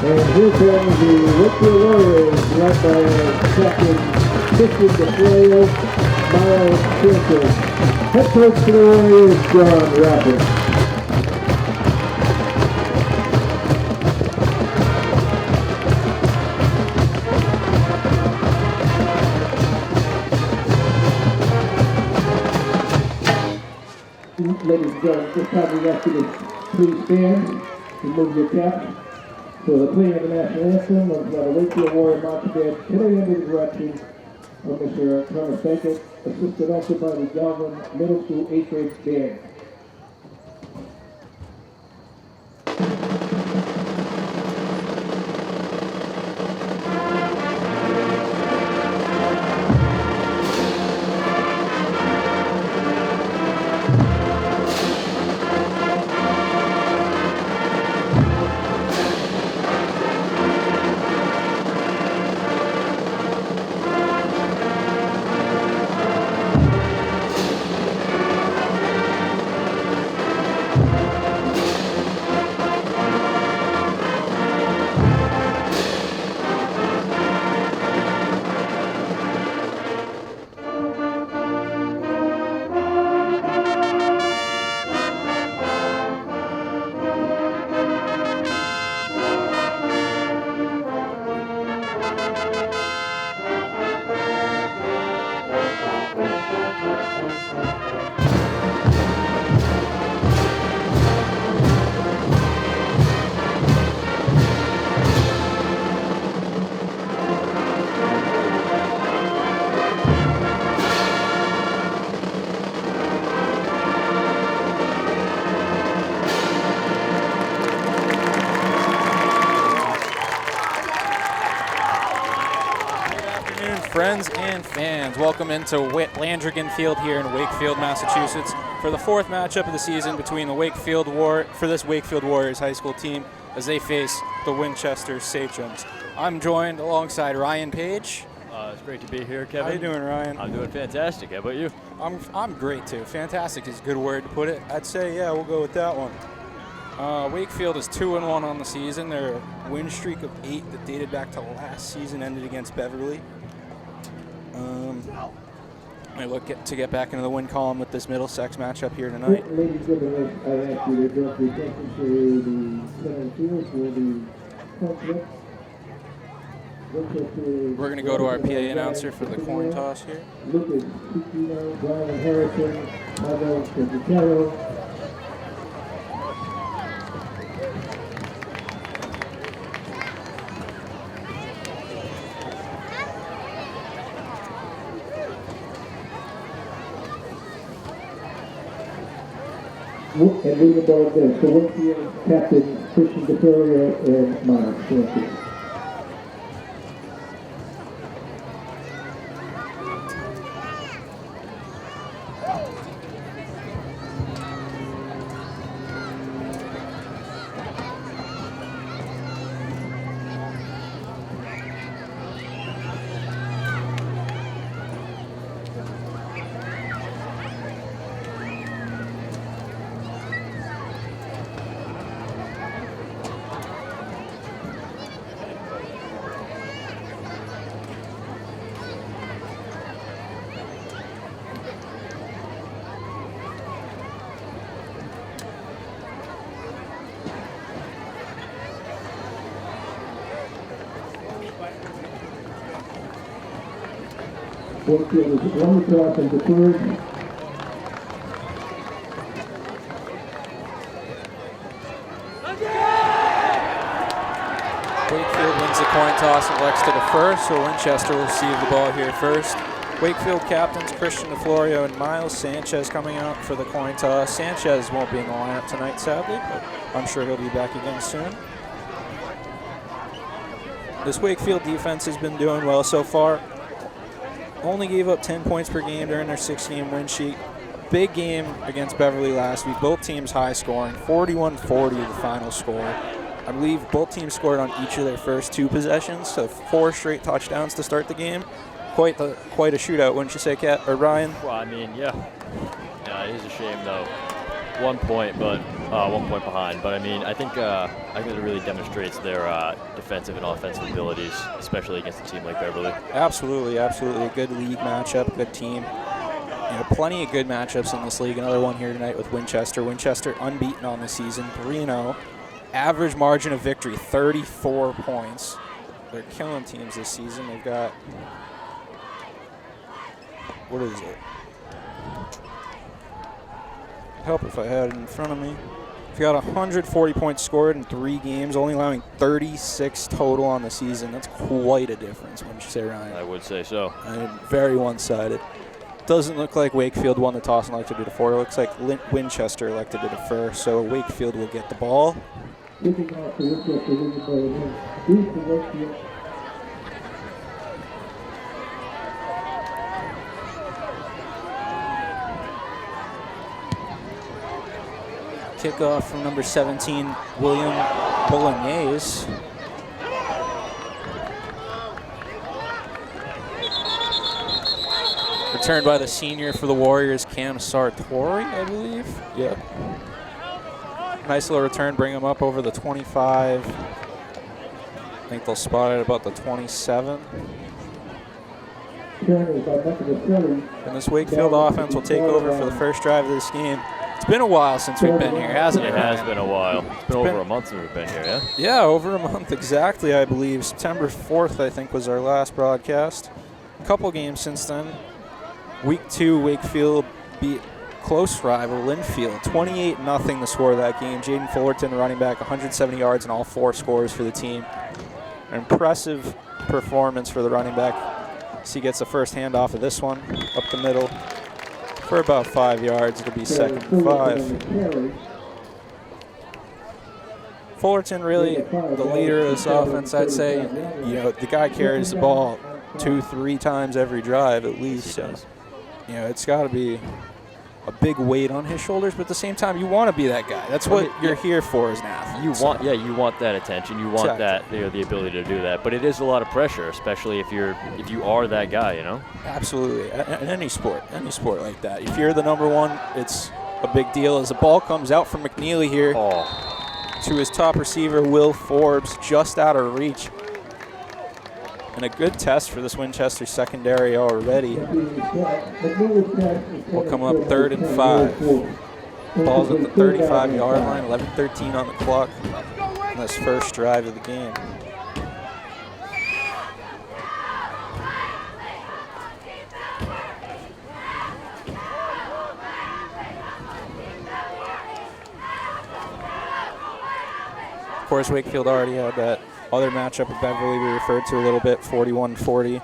And here comes the Wakefield Warriors, led by Captain Christian DeFlorio, Miles Sanchez. Head coach for the Warriors, John Rappert. Ladies and gentlemen, this time we ask you to please stand and move your caps for the playing of the national anthem of the Wakefield Warrior Marching Band today under the direction of Mr. Thomas Bankett, assisted also by the Galvin Middle School 8th grade band. Friends and fans, welcome into Landrigan Field here in Wakefield, Massachusetts for the fourth matchup of the season between the Wakefield Warriors high school team as they face the Winchester Sachems. I'm joined alongside Ryan Page. It's great to be here, Kevin. How you doing, Ryan? I'm doing fantastic. How about you? I'm great too. Fantastic is a good word to put it. I'd say, yeah, we'll go with that one. Wakefield is 2-1 on the season. Their win streak of 8 that dated back to last season ended against Beverly. I look to get back into the win column with this Middlesex matchup here tonight. Ladies and gentlemen, I ask you to direct your attention to the center field for the conflict. We're going to go to our PA announcer for the coin toss here. Lucas Picino, Brian Harrison, Pavel Cazzuchello. And leading the ball there, so Wakefield captain Christian DeFlorio and Miles Sanchez. Wakefield is one across and deferred. Wakefield wins the coin toss and elects to defer, so Winchester will receive the ball here first. Wakefield captains Christian DeFlorio and Miles Sanchez coming out for the coin toss. Sanchez won't be in the lineup tonight, sadly, but I'm sure he'll be back again soon. This Wakefield defense has been doing well so far. Only gave up 10 points per game during their 6-game win sheet. Big game against Beverly last week. Both teams high scoring, 41-40 the final score. I believe both teams scored on each of their first 2 possessions, so 4 straight touchdowns to start the game. Quite a shootout, wouldn't you say, Kat or Ryan? Well, I mean, yeah. Yeah, it is a shame though. 1 point, but 1 point behind. But I mean, I think it really demonstrates their defensive and offensive abilities, especially against a team like Beverly. Absolutely, absolutely. A good league matchup, good team. Plenty of good matchups in this league. Another one here tonight with Winchester. Winchester unbeaten on the season, 3-0. Average margin of victory, 34 points. They're killing teams this season. They've got, what is it? Help if I had it in front of me. They've got 140 points scored in 3 games, only allowing 36 total on the season. That's quite a difference, wouldn't you say, Ryan? I would say so. Very one-sided. Doesn't look like Wakefield won the toss and elected to defer. It looks like Winchester elected to defer, so Wakefield will get the ball. Kickoff from number 17, William Bolognese. Returned by the senior for the Warriors, Cam Sartori, I believe. Yep. Nice little return, bring him up over the 25. I think they'll spot it about the 27. And this Wakefield offense will take over for the first drive of this game. It's been a while since we've been here, hasn't it? It has been a while. It's been over a month since we've been here, yeah? Yeah, over a month exactly, I believe. September 4th, I think, was our last broadcast. A couple games since then. Week 2, Wakefield beat close rival Linfield. 28-0 the score of that game. Jaden Fullerton, running back, 170 yards and all 4 scores for the team. An impressive performance for the running back. So he gets the first handoff of this one, up the middle, for about 5 yards. It'll be 2nd and 5. Fullerton really the leader of this offense, I'd say. The guy carries the ball 2-3 times every drive at least. So, it's got to be a big weight on his shoulders, but at the same time, you want to be that guy. That's what you're here for as an athlete. You want that attention. You want that, the ability to do that. But it is a lot of pressure, especially if you are that guy, Absolutely. In any sport like that. If you're the number one, it's a big deal. As the ball comes out from McNeely here to his top receiver, Will Forbes, just out of reach. And a good test for this Winchester secondary already. Will come up 3rd and 5. Ball's at the 35-yard line, 11:13 on the clock in this first drive of the game. Of course, Wakefield already had that other matchup at Beverly we referred to a little bit, 41-40.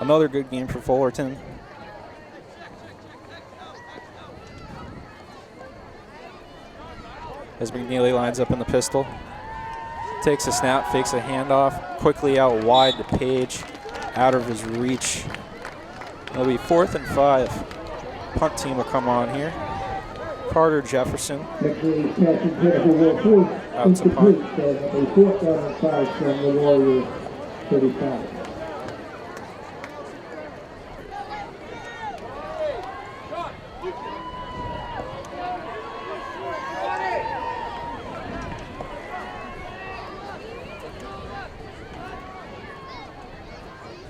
Another good game for Fullerton. As McNeely lines up in the pistol. Takes a snap, fakes a handoff, quickly out wide to Page, out of his reach. It'll be 4th and 5. Punt team will come on here. Carter Jefferson. Out to punt.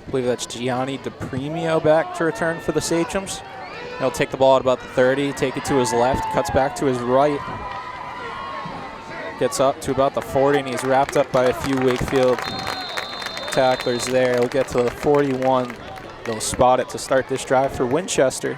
I believe that's Gianni DePremio back to return for the Sachems. He'll take the ball at about the 30, take it to his left, cuts back to his right. Gets up to about the 40, and he's wrapped up by a few Wakefield tacklers there. He'll get to the 41. They'll spot it to start this drive for Winchester.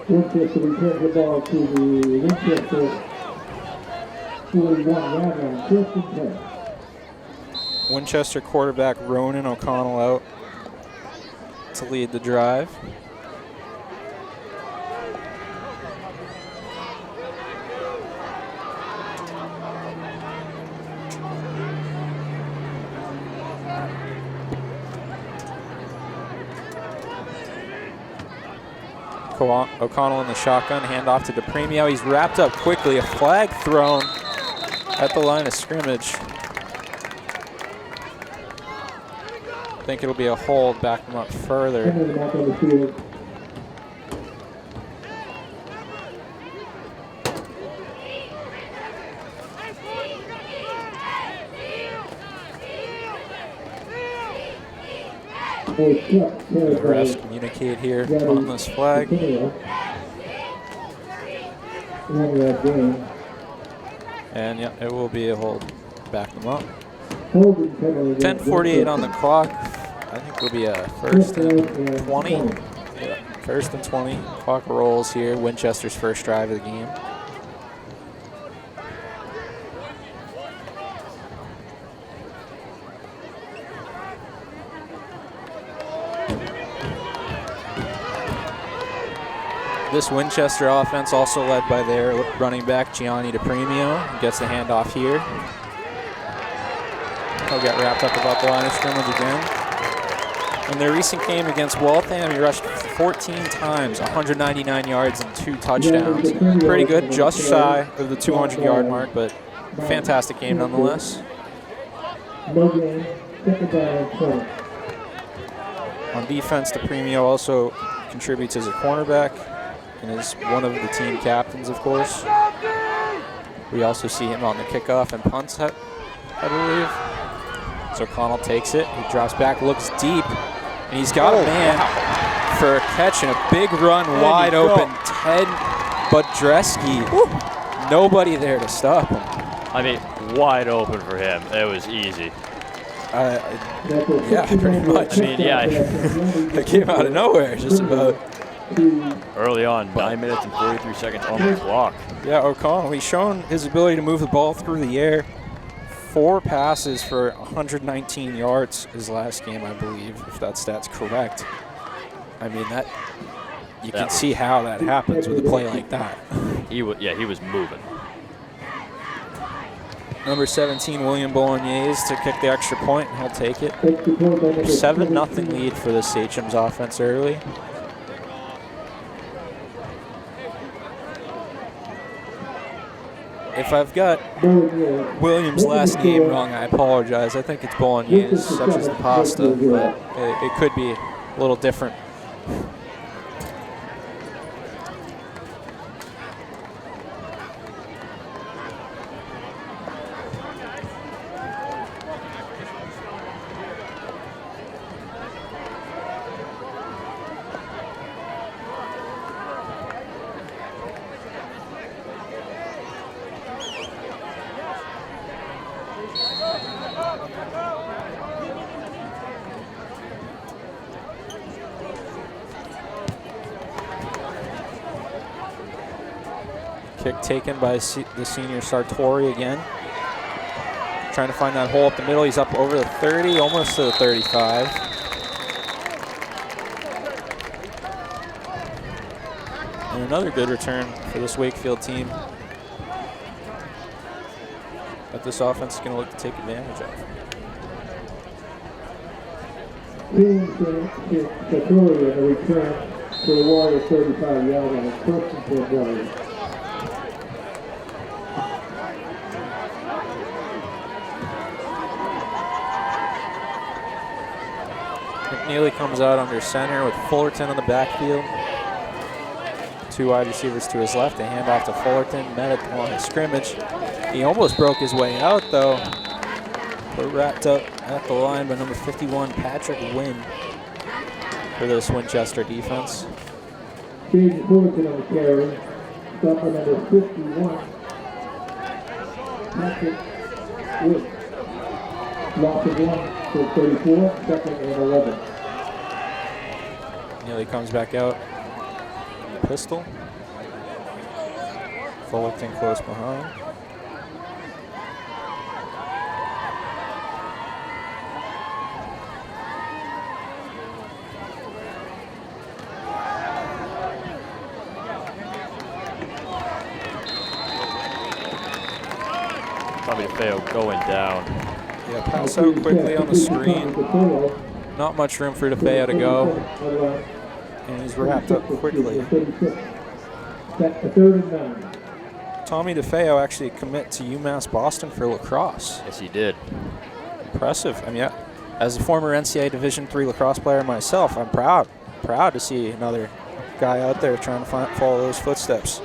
Winchester returns the ball to the Winchester 41-yard line, 1st and 10. Winchester quarterback Ronan O'Connell out to lead the drive. O'Connell in the shotgun, handoff to DePremio. He's wrapped up quickly, a flag thrown at the line of scrimmage. think it'll be a hold, back them up further. Back on the field. The refs communicate here on this flag. And yeah, it will be a hold. Back them up. 10:48 on the clock. I think it'll be a first and 20. Yeah, first and 20. Clock rolls here. Winchester's first drive of the game. This Winchester offense also led by their running back, Gianni DePremio. Gets the handoff here. He'll get wrapped up about the line of scrimmage again. In their recent game against Waltham, he rushed 14 times, 199 yards and 2 touchdowns. Pretty good, just shy of the 200-yard mark, but fantastic game nonetheless. On defense, DePremio also contributes as a cornerback and is one of the team captains, of course. We also see him on the kickoff and punts, I believe. So Connell takes it, he drops back, looks deep, and he's got a man for a catch and a big run wide open. Ted Budreski. Nobody there to stop him. I mean, wide open for him. It was easy. Yeah, pretty much. I mean, yeah. It came out of nowhere, just about. Early on, 9 minutes and 43 seconds on the clock. Yeah, O'Connell, he's shown his ability to move the ball through the air. 4 passes for 119 yards his last game, I believe, if that stat's correct. I mean, that you can see how that happens with a play like that. He was moving. Number 17, William Bolognese, to kick the extra point, and he'll take it. 7-0 lead for the Sachem's offense early. If I've got Williams' last name wrong, I apologize. I think it's Bolognese, such as the pasta, but it could be a little different. Kick taken by the senior Sartori again. Trying to find that hole up the middle. He's up over the 30, almost to the 35. And another good return for this Wakefield team that this offense is going to look to take advantage of. Sartori on the return to the Warrior 35 yard line. First and 10 Warriors. McNeely comes out under center with Fullerton on the backfield. 2 wide receivers to his left. A handoff to Fullerton. Met at the line of scrimmage. He almost broke his way out, though. But wrapped up at the line by number 51, Patrick Wynn, for this Winchester defense. James Fullerton on the carry. Stop by number 51, Patrick Wynn. Loss of 1 for 34, second and 11. Neely comes back out. Pistol. Fullerton close behind. Tommy DeFeo going down. Yeah, pass out quickly on the screen. Not much room for DeFeo to go. And he's wrapped up quickly. Tommy DeFeo actually commit to UMass Boston for lacrosse. Yes, he did. Impressive. I mean, As a former NCAA Division III lacrosse player myself, I'm proud to see another guy out there trying to follow those footsteps.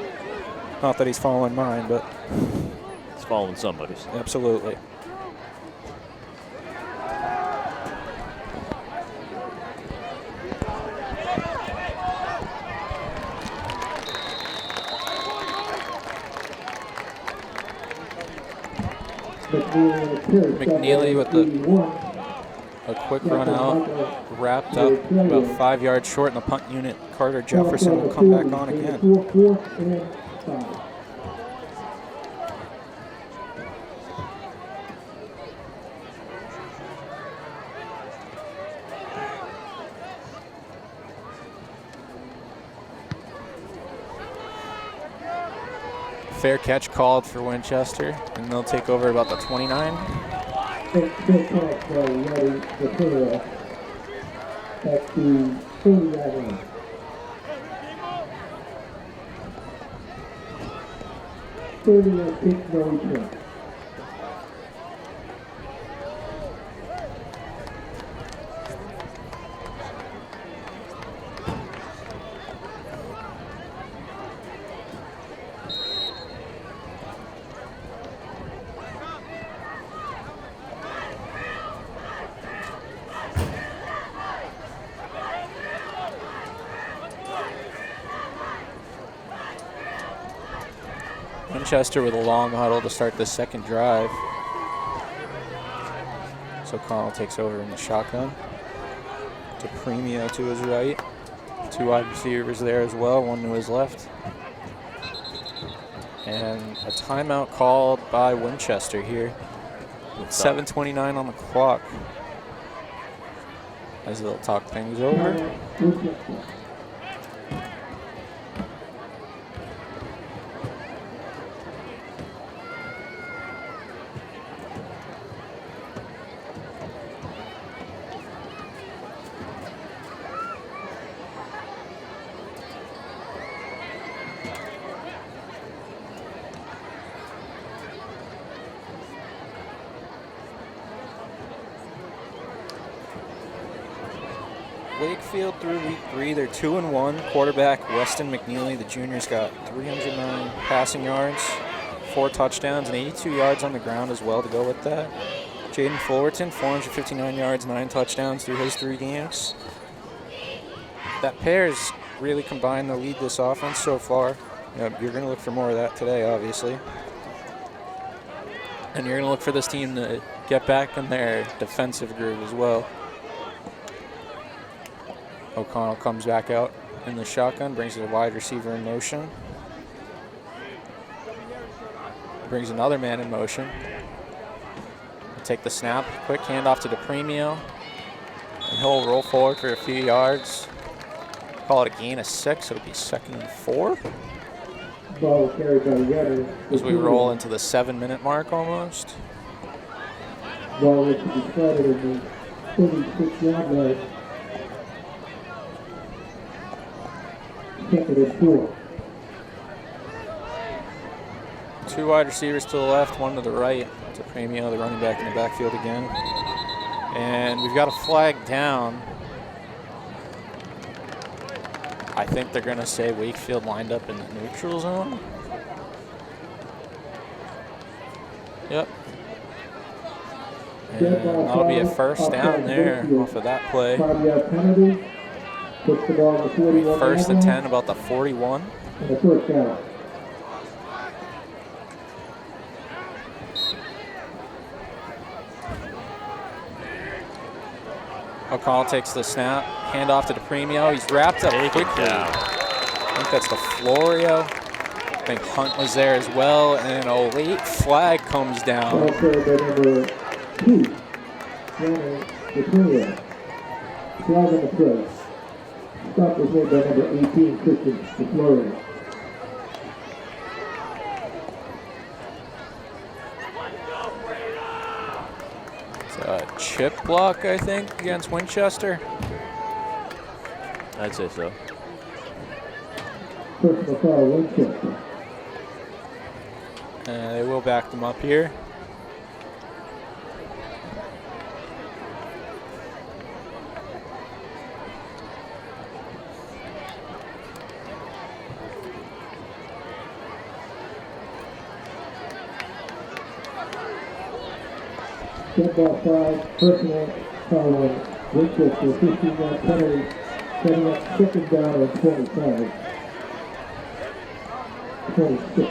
Not that he's following mine, but He's following somebody's. absolutely. McNeely with a quick run out, wrapped up about 5 yards short in the punt unit. Carter Jefferson will come back on again. Fair catch called for Winchester, and they'll take over about the 29. At the 30-yard line. No return. Winchester with a long huddle to start the second drive. So Connell takes over in the shotgun. To Premio to his right. 2 wide receivers there as well, one to his left. And a timeout called by Winchester here. With 7:29 on the clock. As they'll talk things over. Wakefield through week 3, they're 2-1. Quarterback Weston McNeely, the junior's got 309 passing yards, 4 touchdowns, and 82 yards on the ground as well to go with that. Jaden Fullerton, 459 yards, 9 touchdowns through his 3 games. That pair's really combined to lead this offense so far. You're going to look for more of that today, obviously. And you're going to look for this team to get back in their defensive groove as well. O'Connell comes back out in the shotgun, brings a wide receiver in motion. Brings another man in motion. Take the snap, quick handoff to DePremio. And he'll roll forward for a few yards. Call it a gain of 6, it'll be 2nd and 4. Ball carried by Weber. As we roll into the 7-minute mark almost. Ball which will be started in the 36-yard line. 2nd and 4. 2 wide receivers to the left, 1 to the right. To Premio, the running back in the backfield again. And we've got a flag down. I think they're going to say Wakefield lined up in the neutral zone. Yep. And that'll be a first down there off of that play. 5-yard penalty. Puts the ball on the 41. First and 10, about the 41. And a first down. O'Connell takes the snap, handoff to DePremio. He's wrapped up quickly. I think that's the Florio. I think Hunt was there as well, and a late flag comes down. Also by number 2, DePremio. Flag on the play. Stop was made by number 18, Christian DeFlorio. It's a chip block, I think, against Winchester. I'd say so. Personal foul, Winchester. They will back them up here. Dead ball 5, personal foul on Winchester, 15-yard penalty, setting up second down and 25. 26.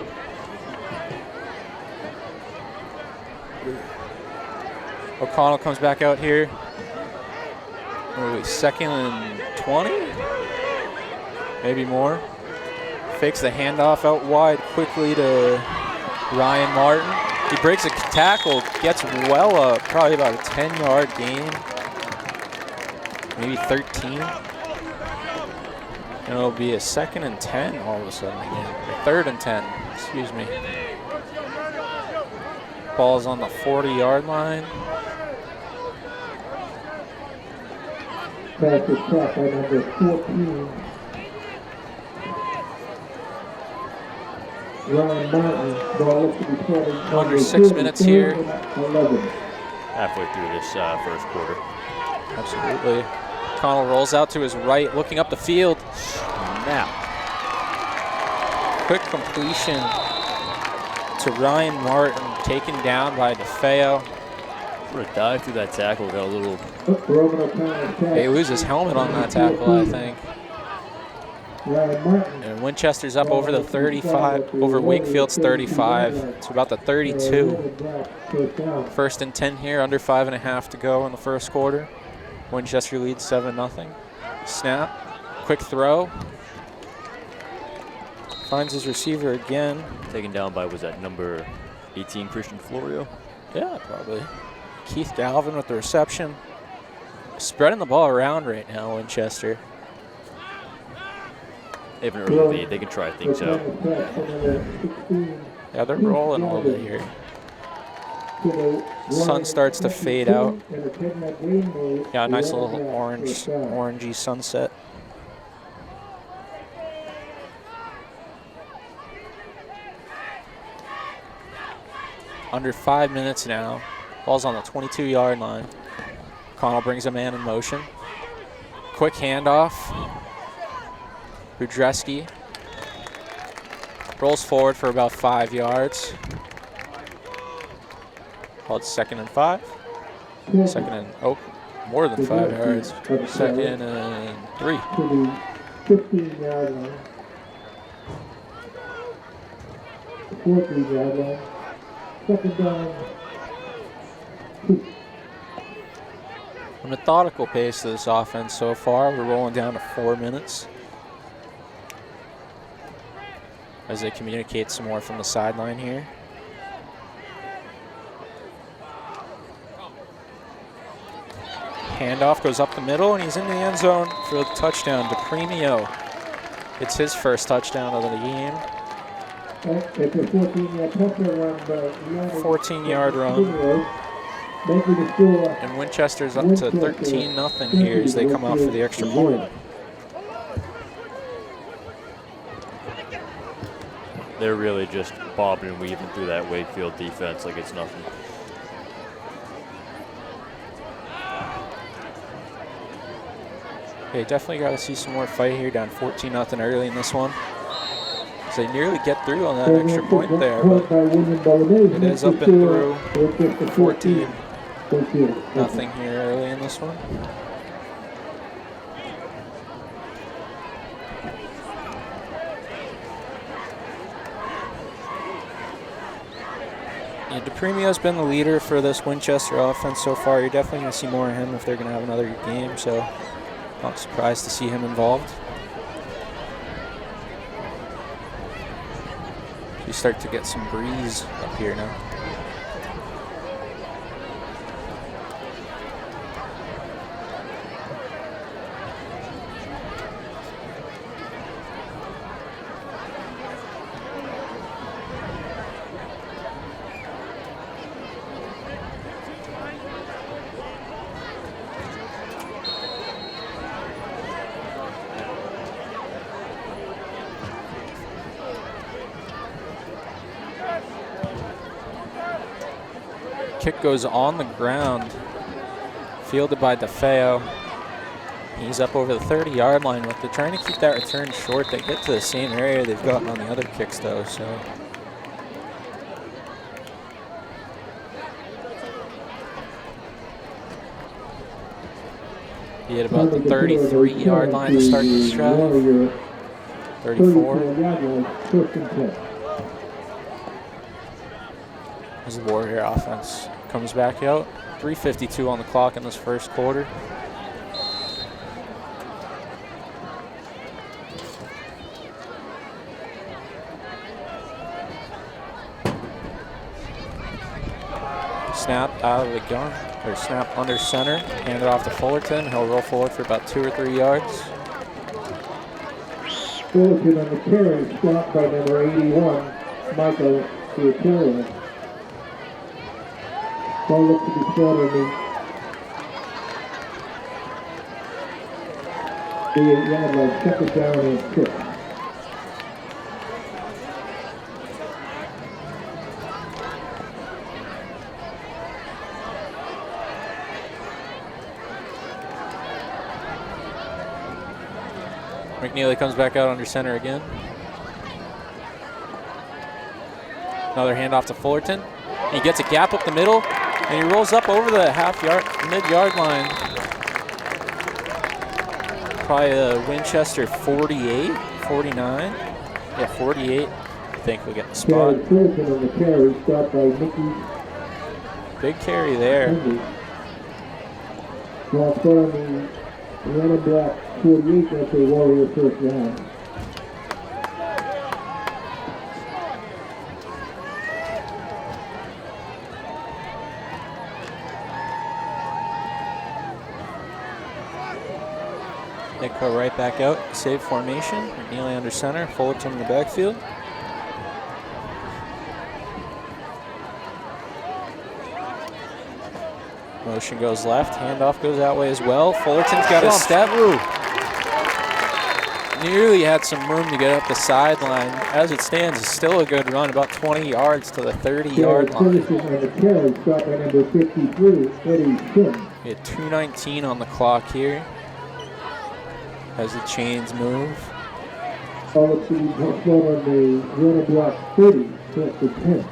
O'Connell comes back out here. What are we, 2nd and 20? Maybe more. Fakes the handoff out wide quickly to Ryan Martin. He breaks a tackle, gets well up, probably about a 10-yard gain. Maybe 13. And it'll be a 2nd and 10 all of a sudden again. Or 3rd and 10, excuse me. Ball's on the 40-yard line. Pass is caught by number 14. Ryan Martin, ball looks to be starting. Under 6 minutes here. 11. Halfway through this first quarter. Absolutely. Connell rolls out to his right, looking up the field. Now, quick completion to Ryan Martin, taken down by DeFeo. for a dive through that tackle, got a little. They lose his helmet on that tackle, I think. And Winchester's up over the 35, over Wakefield's 35 to about the 32. 1st and 10 here, under 5.5 to go in the first quarter. Winchester leads 7-0. Snap, quick throw. Finds his receiver again. Taken down by, was that number 18, Christian Florio? Yeah, probably. Keith Galvin with the reception. Spreading the ball around right now, Winchester. They have an early lead. They can try things out. Yeah, they're rolling a little bit here. Sun starts to fade out. Yeah, nice little orangey sunset. Under 5 minutes now. Ball's on the 22-yard line. Connell brings a man in motion. Quick handoff. Budreski rolls forward for about 5 yards. Called 2nd and 5. 2nd and, oh, more than 5 yards. 2nd and 3. 15-yard line. 14-yard line. 2nd down. A methodical pace to this offense so far. We're rolling down to 4 minutes. As they communicate some more from the sideline here. Handoff goes up the middle, and he's in the end zone for the touchdown. DePremio. It's his first touchdown of the game. It's a 14-yard touchdown run, but 14-yard run. And Winchester's up to 13-0 here as they come out for the extra point. They're really just bobbing and weaving through that Wakefield defense like it's nothing. Okay, definitely got to see some more fight here, down 14-0 early in this one. So they nearly get through on that extra point there, but it is up and through. 14-0 here early in this one. Yeah, DePremio's been the leader for this Winchester offense so far. You're definitely going to see more of him if they're going to have another game, so not surprised to see him involved. You start to get some breeze up here now. Kick goes on the ground, fielded by DeFeo. He's up over the 30-yard line, but they're trying to keep that return short. They get to the same area they've gotten on the other kicks, though, so. Be at about the 33-yard line to start this drive. 34. As the Warrior offense comes back out. 3:52 on the clock in this first quarter. Snap out of the gun, or snap under center, hand it off to Fullerton. He'll roll forward for about 2 or 3 yards. Fullerton on the carry, stopped by number 81, Michael Fiatella. Ball looks to be short on the 8-yard line, second down and 6. McNeely comes back out under center again. Another handoff to Fullerton. He gets a gap up the middle, and he rolls up over the mid-yard line. Probably a Winchester 48, 49. Yeah, 48. I think we'll get the spot. Fullerton on the carry, stopped by Mickey. Big carry there. Well, on the red and black 48, that's a Warrior first down. They go right back out, save formation. McNeely under center, Fullerton in the backfield. Motion goes left, handoff goes that way as well. Fullerton's got a step. Nearly had some room to get up the sideline. As it stands, it's still a good run, about 20 yards to the 30-yard line. We had 2:19 on the clock here as the chains move. All of the touchdown on the red and black 30, that's the 10.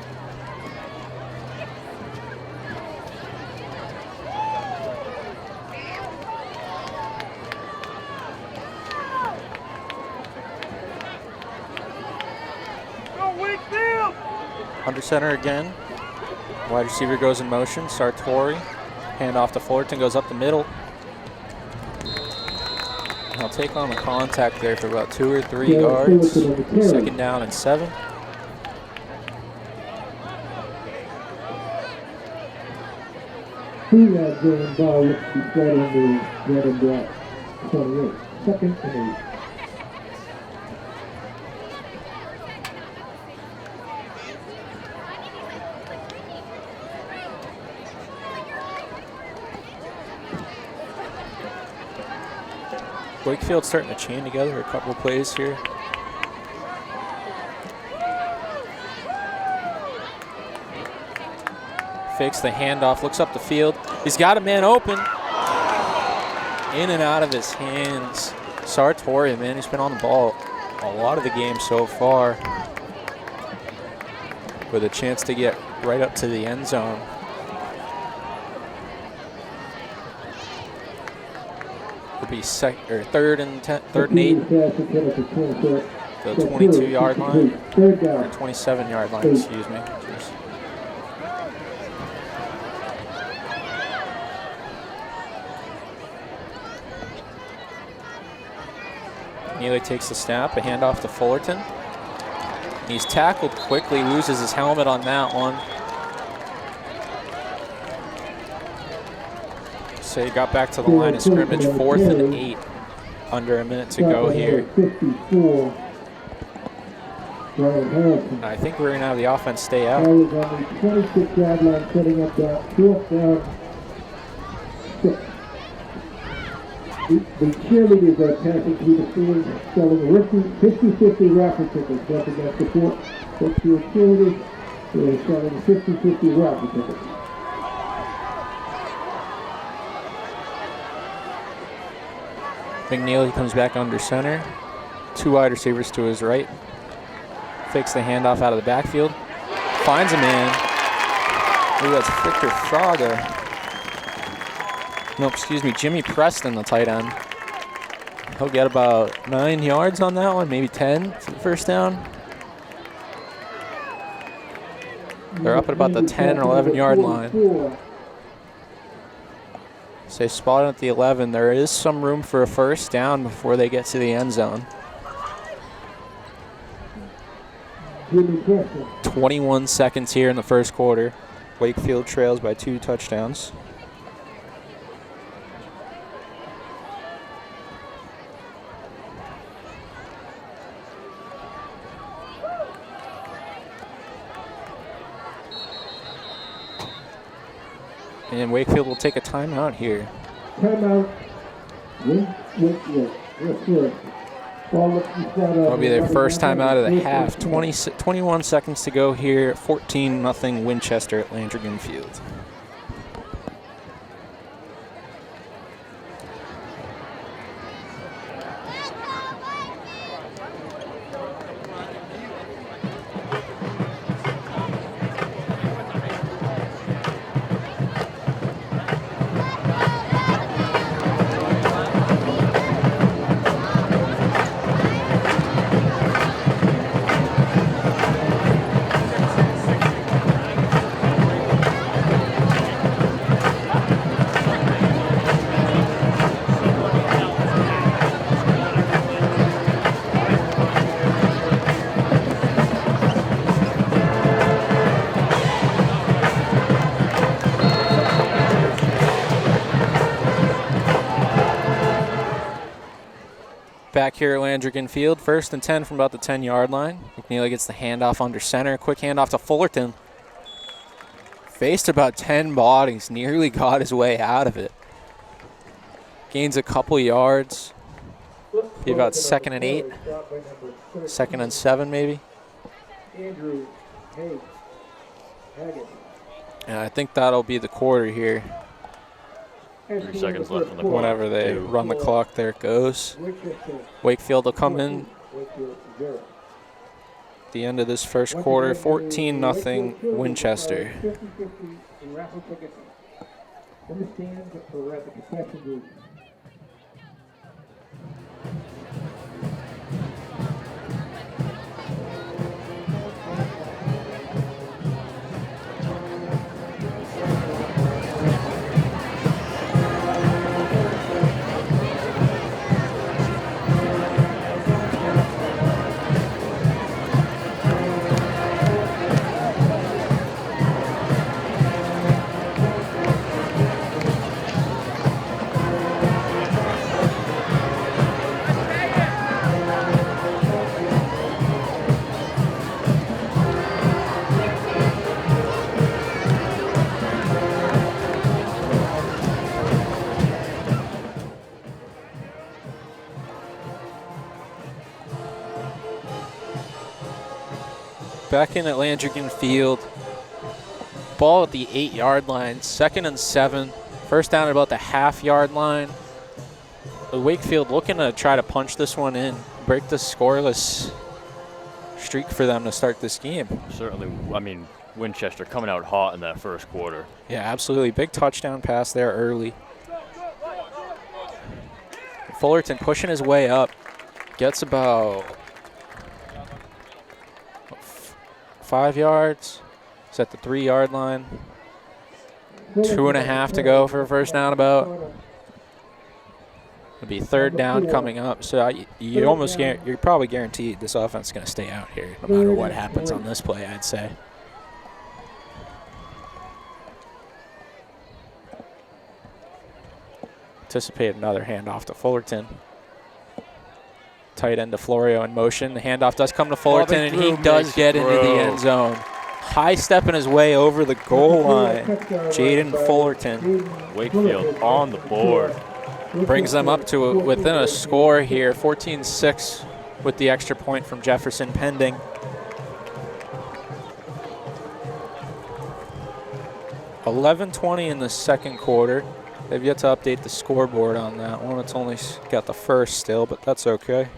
Under center again. Wide receiver goes in motion. Sartori. Hand off to Fullerton, goes up the middle. I'll take on the contact there for about 2 or 3 yards. Second down and 7. Two yards going ball looks to be flat on the red and black 28. Second and 8. Wakefield starting to chain together a couple of plays here. Fakes the handoff, looks up the field. He's got a man open. In and out of his hands. Sartori, man, he's been on the ball a lot of the game so far. With a chance to get right up to the end zone. Would be third and 8. The 22-yard line, or 27-yard line, excuse me. Jeez. Neely takes the snap, a handoff to Fullerton. He's tackled quickly, loses his helmet on that one. So he got back to the line of scrimmage, 4th and 8. Under a minute to go here. I think we're going to have the offense stay out. On the 26-yard line, setting up that 4th down 6. The cheerleaders are passing through the field, selling 50-50 raffle tickets. Don't forget support. Wakefield cheerleaders, they're selling 50-50 raffle tickets. McNeely comes back under center. 2 wide receivers to his right. Fakes the handoff out of the backfield. Finds a man. Ooh, that's Victor Fraga. No, excuse me, Jimmy Preston, the tight end. He'll get about 9 yards on that one, maybe 10 for the first down. They're up at about the 10 or 11 yard line. So they spotted at the 11. There is some room for a first down before they get to the end zone. 21 seconds here in the first quarter. Wakefield trails by 2 touchdowns. And Wakefield will take a timeout here. Timeout. That'll be their first timeout of the half. 21 seconds to go here. 14-0 Winchester at Landrigan Field. Back here at Landrigan Field, 1st and 10 from about the 10-yard line. McNeely gets the handoff under center. Quick handoff to Fullerton. Faced about 10 bodies, nearly got his way out of it. Gains a couple yards. Be about 2nd and 8. 2nd and 7 maybe. And I think that'll be the quarter here. 3 seconds left in the quarter. Whenever they run the clock, there it goes. Wakefield will come in at the end of this first quarter. 14-0 Winchester. Back in at Landrigan Field. Ball at the 8-yard line. 2nd and 7. First down at about the half-yard line. Wakefield looking to try to punch this one in. Break the scoreless streak for them to start this game. Certainly, I mean, Winchester coming out hot in that first quarter. Yeah, absolutely. Big touchdown pass there early. Fullerton pushing his way up. Gets about 5 yards. It's at the 3-yard line. 2.5 to go for a first down about. It'll be 3rd down coming up. So you're probably guaranteed this offense is going to stay out here no matter what happens on this play, I'd say. Anticipate another handoff to Fullerton. Tight end to Florio in motion. The handoff does come to Fullerton, and he does get into the end zone. High stepping his way over the goal line. Jaden Fullerton. Wakefield on the board. Brings them up to within a score here. 14-6 with the extra point from Jefferson pending. $11:20 in the second quarter. They've yet to update the scoreboard on that one. It's only got the first still, but that's okay.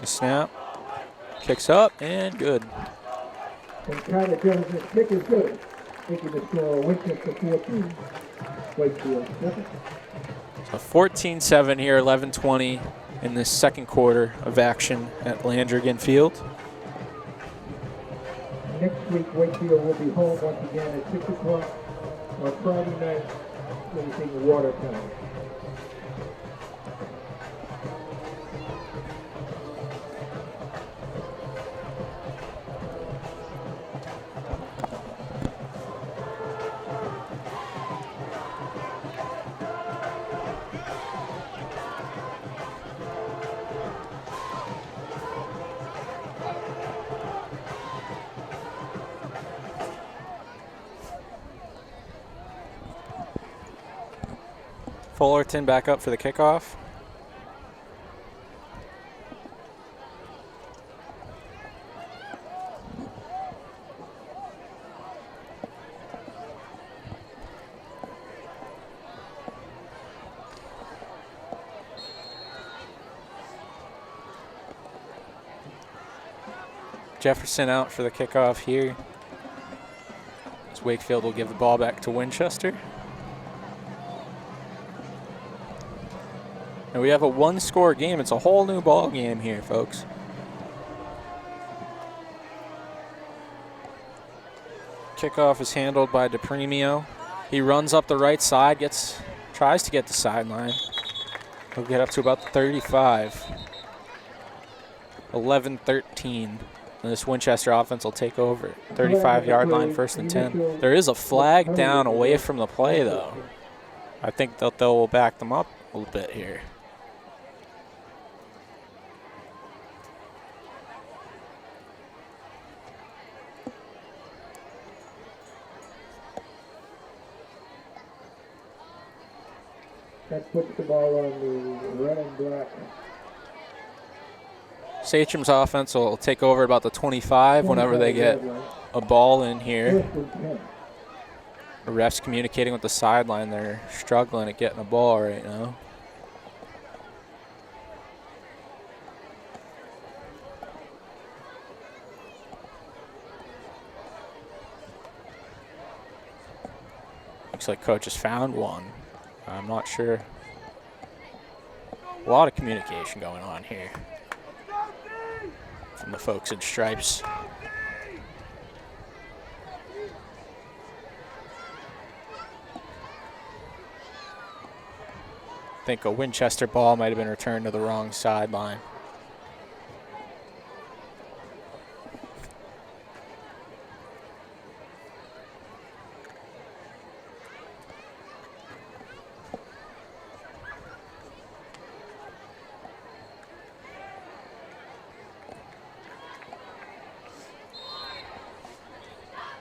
The snap, kicks up, and good. And Tyler Jones' kick is good. Making the score Winchester 14, Wakefield 7. So 14-7 here, 11:20 in this second quarter of action at Landrigan Field. Next week, Wakefield will be home once again at 6 o'clock on Friday night, facing Watertown. Fullerton back up for the kickoff. Jefferson out for the kickoff here. As Wakefield will give the ball back to Winchester. And we have a one-score game. It's a whole new ball game here, folks. Kickoff is handled by DePremio. He runs up the right side, tries to get the sideline. He'll get up to about 35. 11-13. And this Winchester offense will take over. 35-yard line, 1st and 10. There is a flag down away from the play, though. I think that they'll back them up a little bit here. That puts the ball on the red and black. Sachem's offense will take over about the 25 whenever they get a ball in here. 1st and 10. The refs communicating with the sideline. They're struggling at getting a ball right now. Looks like coach has found one. I'm not sure. A lot of communication going on here from the folks in stripes. I think a Winchester ball might have been returned to the wrong sideline.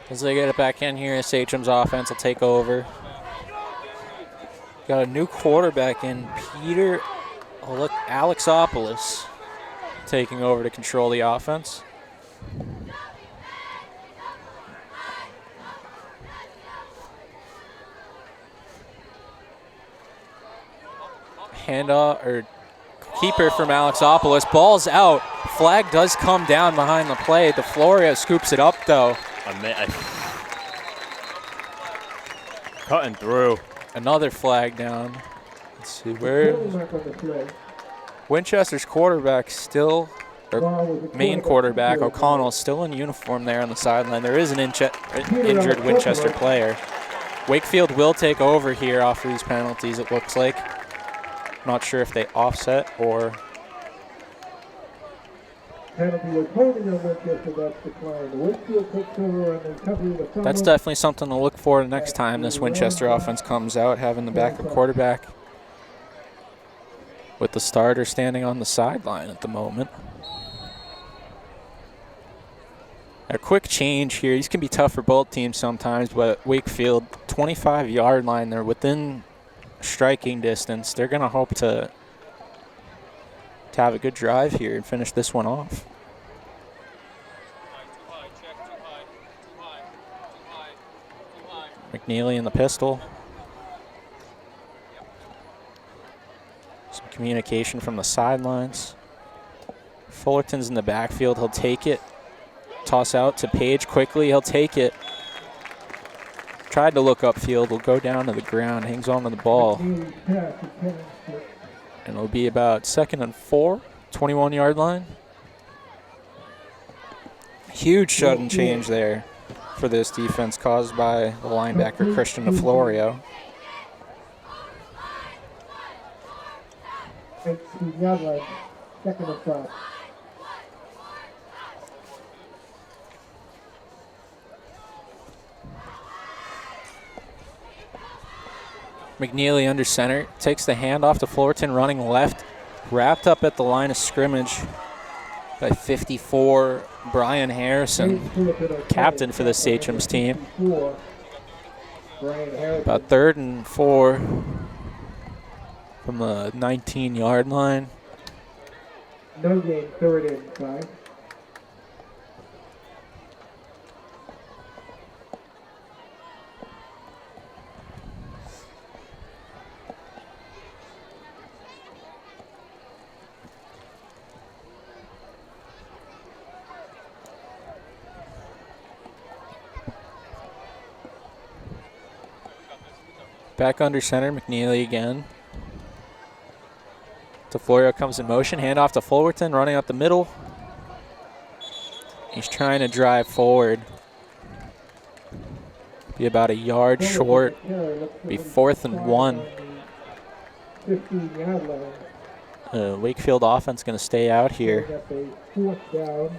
As they get it back in here, Sachem's offense will take over. Got a new quarterback in, Peter Alexopoulos, taking over to control the offense. Keeper from Alexopoulos. Ball's out. Flag does come down behind the play. DeFloria scoops it up, though. Cutting through. Another flag down. Let's see where. Winchester's quarterback still, or main quarterback, O'Connell, is still in uniform there on the sideline. There is an injured Winchester player. Wakefield will take over here off of these penalties, it looks like. Not sure if they offset or. Penalty was holding on Winchester, that's declined. Wakefield takes over on the recovery of the foul. That's definitely something to look for next time this Winchester offense comes out, having the backup quarterback with the starter standing on the sideline at the moment. A quick change here. These can be tough for both teams sometimes, but Wakefield, 25-yard line, they're within striking distance. They're going to hope to have a good drive here and finish this one off. McNeely in the pistol. Some communication from the sidelines. Fullerton's in the backfield. He'll take it. Toss out to Page quickly. He'll take it. tried to look upfield, will go down to the ground, hangs on to the ball. McNeely's pass is coming. And it'll be about 2nd and 4, 21-yard line. Huge sudden change there for this defense caused by the linebacker Christian DeFlorio. 18-yard line, 2nd and 5. McNeely under center, takes the handoff to Fullerton running left, wrapped up at the line of scrimmage by 54, Brian Harrison, captain for the Sachem's team. About 3rd and 4 from the 19-yard line. No gain, 3rd and 5. Back under center, McNeely again. DeFlorio comes in motion, handoff to Fullerton, running up the middle. He's trying to drive forward. Be about a yard short. Be 4th and 1. 15-yard line. Wakefield offense going to stay out here. 4th down.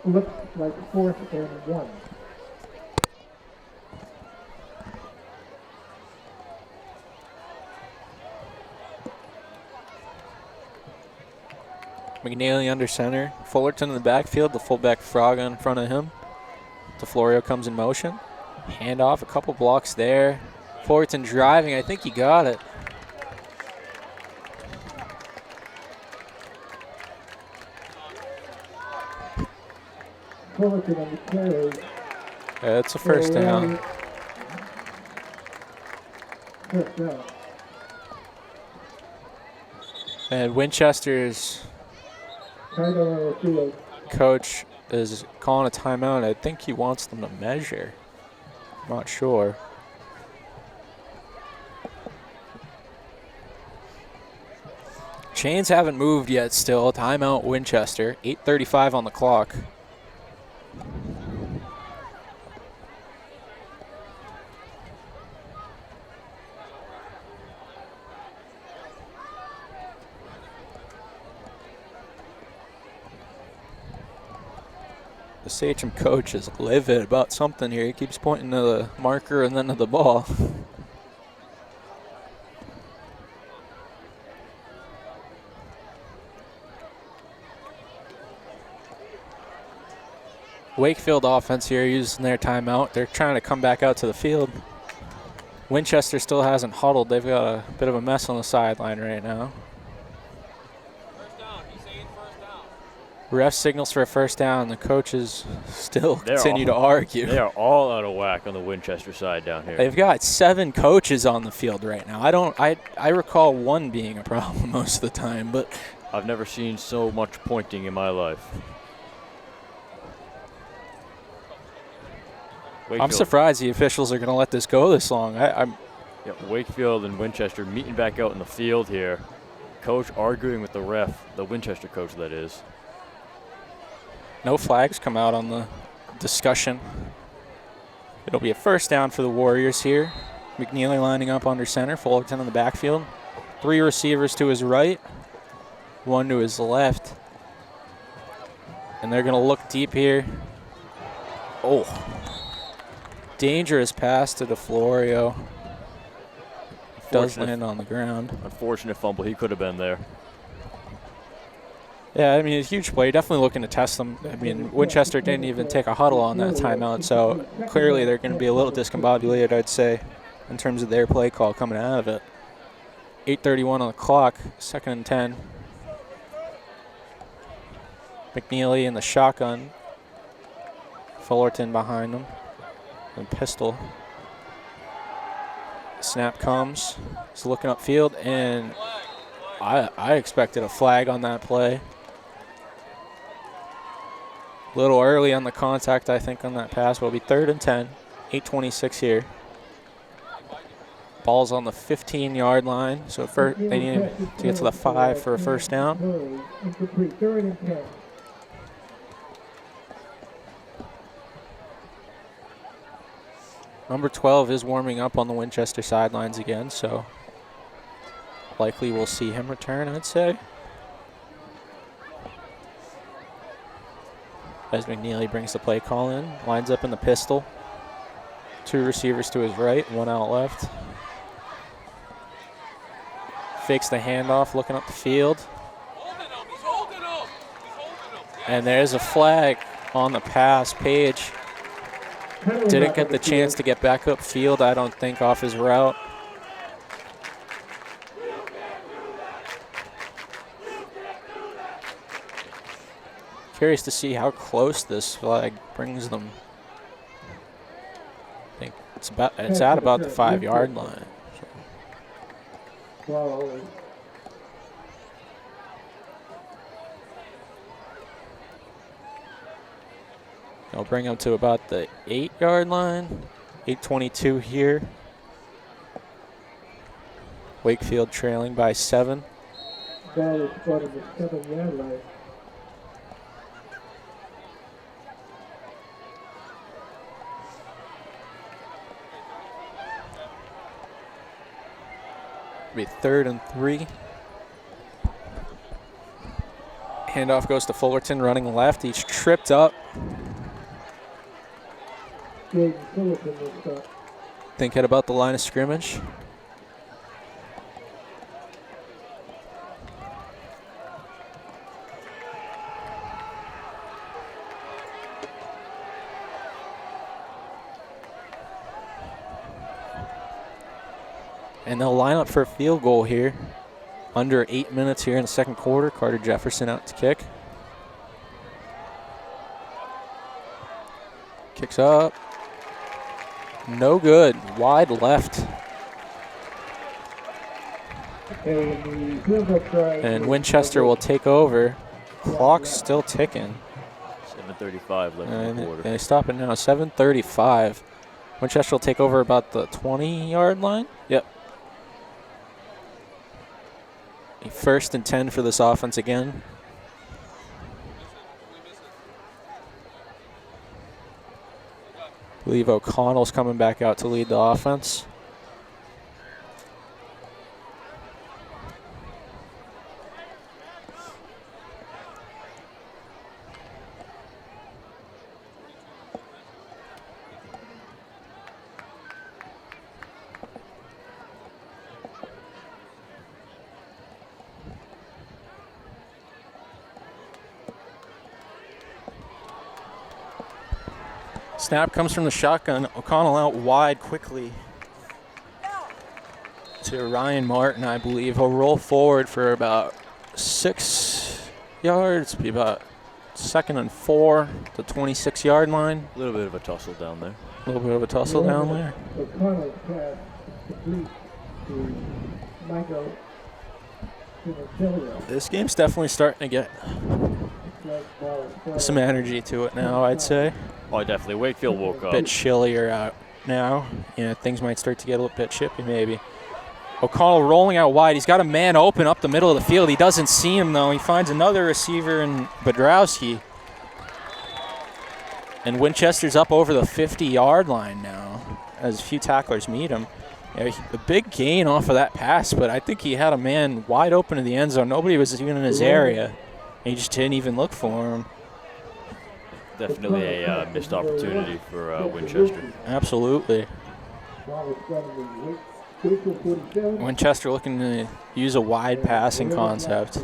Looks like 4th and 1. McNeely under center. Fullerton in the backfield, the fullback Fraga in front of him. DeFlorio comes in motion. Handoff, a couple blocks there. Fullerton driving, I think he got it. Fullerton on the carry. It's a first down. First down. And Winchester's Timeout on the field. coach is calling a timeout. I think he wants them to measure. I'm not sure. Chains haven't moved yet still. Timeout Winchester. 8:35 on the clock. The Sachem coach is livid about something here. He keeps pointing to the marker and then to the ball. Wakefield offense here using their timeout. They're trying to come back out to the field. Winchester still hasn't huddled. They've got a bit of a mess on the sideline right now. Ref signals for a first down. The coaches still continue to argue. They are all out of whack on the Winchester side down here. They've got 7 coaches on the field right now. I recall one being a problem most of the time, but I've never seen so much pointing in my life. Wakefield. I'm surprised the officials are going to let this go this long. Wakefield and Winchester meeting back out in the field here. Coach arguing with the ref, the Winchester coach that is. No flags come out on the discussion. It'll be a first down for the Warriors here. McNeely lining up under center, Fullerton in the backfield. 3 receivers to his right, 1 to his left. And they're going to look deep here. Oh. Dangerous pass to DeFlorio. Does land on the ground. Unfortunate fumble. He could have been there. Yeah, I mean, a huge play. Definitely looking to test them. I mean, Winchester didn't even take a huddle on that timeout, so clearly they're going to be a little discombobulated, I'd say, in terms of their play call coming out of it. 8:31 on the clock, 2nd and 10. McNeely in the shotgun. Fullerton behind him. And pistol. Snap comes. He's looking upfield, and I expected a flag on that play. A little early on the contact, I think, on that pass. Will be 3rd and 10, 8:26 here. Ball's on the 15-yard line, so they need to get to the 5 for a first down. Incomplete, 3rd and 10. Number 12 is warming up on the Winchester sidelines again, so likely we'll see him return, I'd say. As McNeely brings the play call in, lines up in the pistol. 2 receivers to his right, 1 out left. Fakes the handoff, looking up the field. And there's a flag on the pass. Page didn't get the chance to get back up field, I don't think, off his route. Curious to see how close this flag brings them. I think it's at about the 5-yard line. Wow. I'll bring him to about the 8-yard line. 8:22 here. Wakefield trailing by 7. Ball is spotted at the 7-yard line. Be 3rd and 3. Handoff goes to Fullerton running left. He's tripped up. Think at about the line of scrimmage. And they'll line up for a field goal here. Under 8 minutes here in the second quarter. Carter Jefferson out to kick. Kicks up. No good. Wide left. And Winchester will take over. Clock's still ticking. 7:35 left in the quarter. And they stop it now. 7:35. Winchester will take over about the 20-yard line. Yep. 1st and 10 for this offense again. I believe O'Connell's coming back out to lead the offense. Snap comes from the shotgun. O'Connell out wide quickly to Ryan Martin, I believe. He'll roll forward for about 6 yards, be about 2nd and 4, the 26-yard line. A little bit of a tussle down there. A little bit of a tussle down there. O'Connell's pass complete to Michael Pinocchio. This game's definitely starting to get some energy to it now, I'd say. Oh, definitely. Wakefield woke up. A bit chillier out now. Yeah, things might start to get a little bit chippy maybe. O'Connell rolling out wide. He's got a man open up the middle of the field. He doesn't see him, though. He finds another receiver in Bodrowski. And Winchester's up over the 50-yard line now as a few tacklers meet him. Yeah, a big gain off of that pass, but I think he had a man wide open in the end zone. Nobody was even in his area. He just didn't even look for him. Definitely a missed opportunity for Winchester. Absolutely. Winchester looking to use a wide passing concept.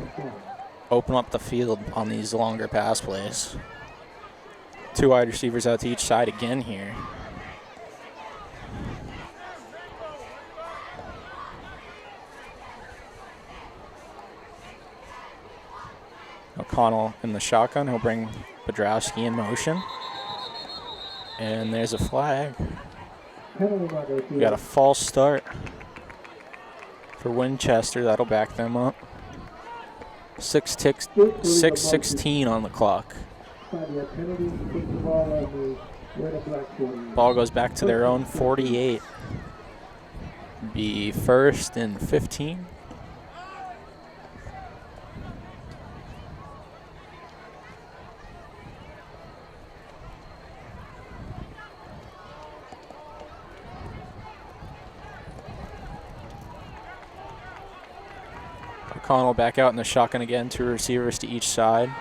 Open up the field on these longer pass plays. 2 wide receivers out to each side again here. O'Connell in the shotgun. He'll bring Bodrowski in motion. And there's a flag. We got a false start for Winchester. That'll back them up. 6:16 on the clock. Ball goes back to their own 48. Be 1st and 15. O'Connell back out in the shotgun again, 2 receivers to each side.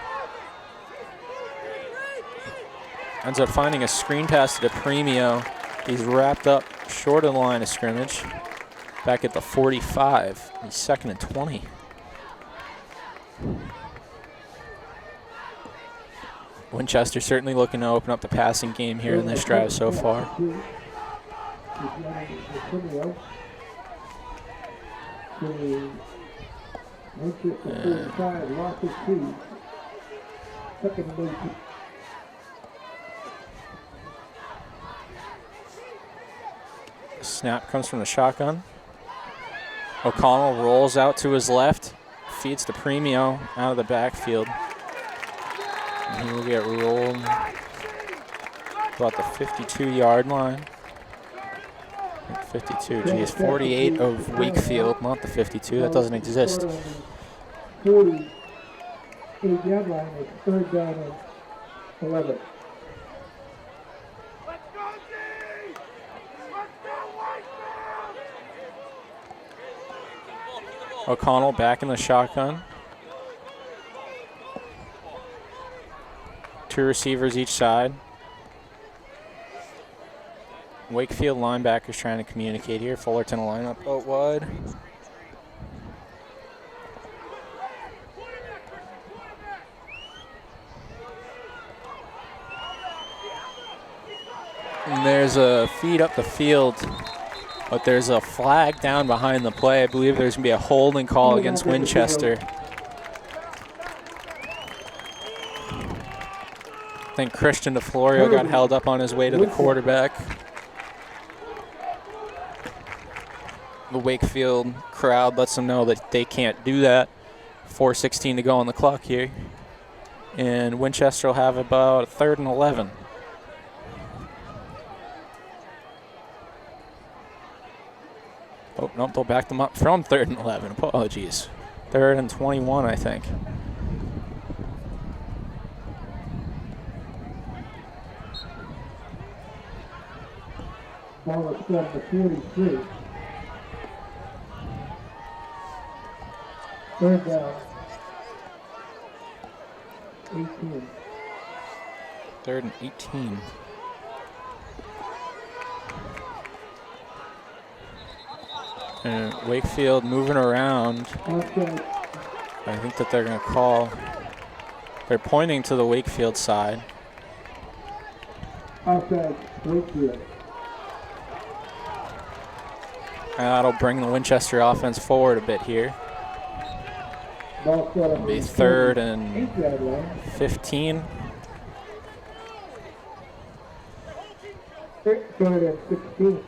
Ends up finding a screen pass to Premio. He's wrapped up short of the line of scrimmage. Back at the 45. He's 2nd and 20. Winchester certainly looking to open up the passing game here in this drive so far. Snap comes from the shotgun. O'Connell rolls out to his left, feeds to Premio out of the backfield. And he will get rolled about the 52-yard line. 52, geez, 48 of Wakefield, not the 52, that doesn't exist. 48-yard line is 3rd down and 11. O'Connell back in the shotgun. 2 receivers each side. Wakefield linebackers trying to communicate here. Fullerton will line up out wide. And there's a feed up the field, but there's a flag down behind the play. I believe there's going to be a holding call against Winchester. I think Christian DeFlorio got held up on his way to the quarterback. The Wakefield crowd lets them know that they can't do that. 4:16 to go on the clock here. And Winchester will have about a 3rd and 11. Oh, nope, they'll back them up from 3rd and 11. Apologies. 3rd and 21, I think. Ball is set to 43. 3rd down. 18. 3rd and 18. And Wakefield moving around. I think that they're going to call. They're pointing to the Wakefield side. Outside Wakefield. And that'll bring the Winchester offense forward a bit here. Ball set It'll be 3rd and 15. 3rd and 16.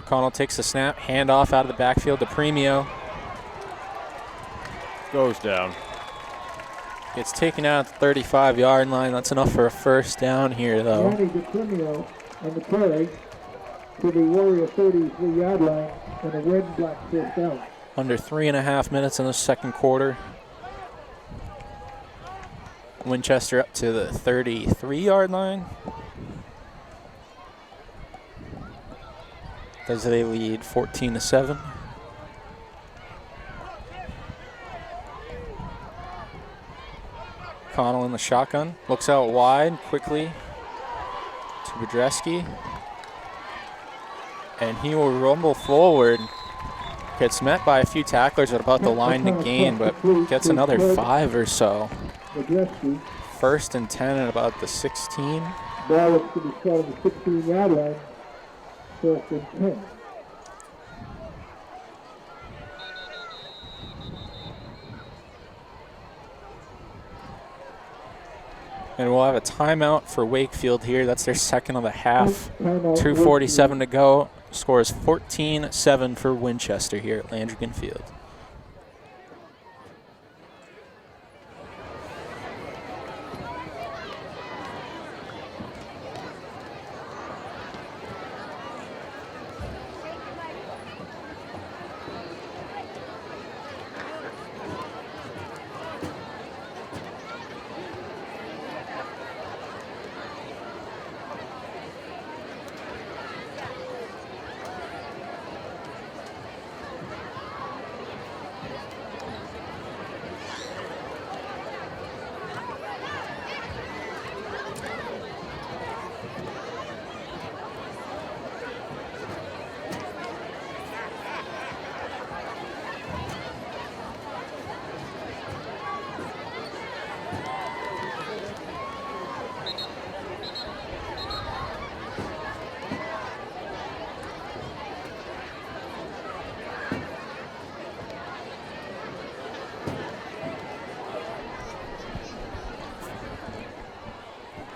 O'Connell takes the snap, handoff out of the backfield to Premio. Goes down. Gets taken out at the 35-yard line. That's enough for a first down here, though. Danny DeCrimio on the carry to the Warrior 33-yard line and a red and black first down. Under 3.5 minutes in the second quarter. Winchester up to the 33-yard line as they lead 14-7. Connell in the shotgun, looks out wide quickly to Budreski, and he will rumble forward. Gets met by a few tacklers at about the line to gain, but gets another 5 or so. First and 10 at about the 16. Ball is to be caught on the 16-yard line. First and 10. And we'll have a timeout for Wakefield here. That's their second of the half. Timeout, 2:47 to go. Score is 14-7 for Winchester here at Landrigan Field.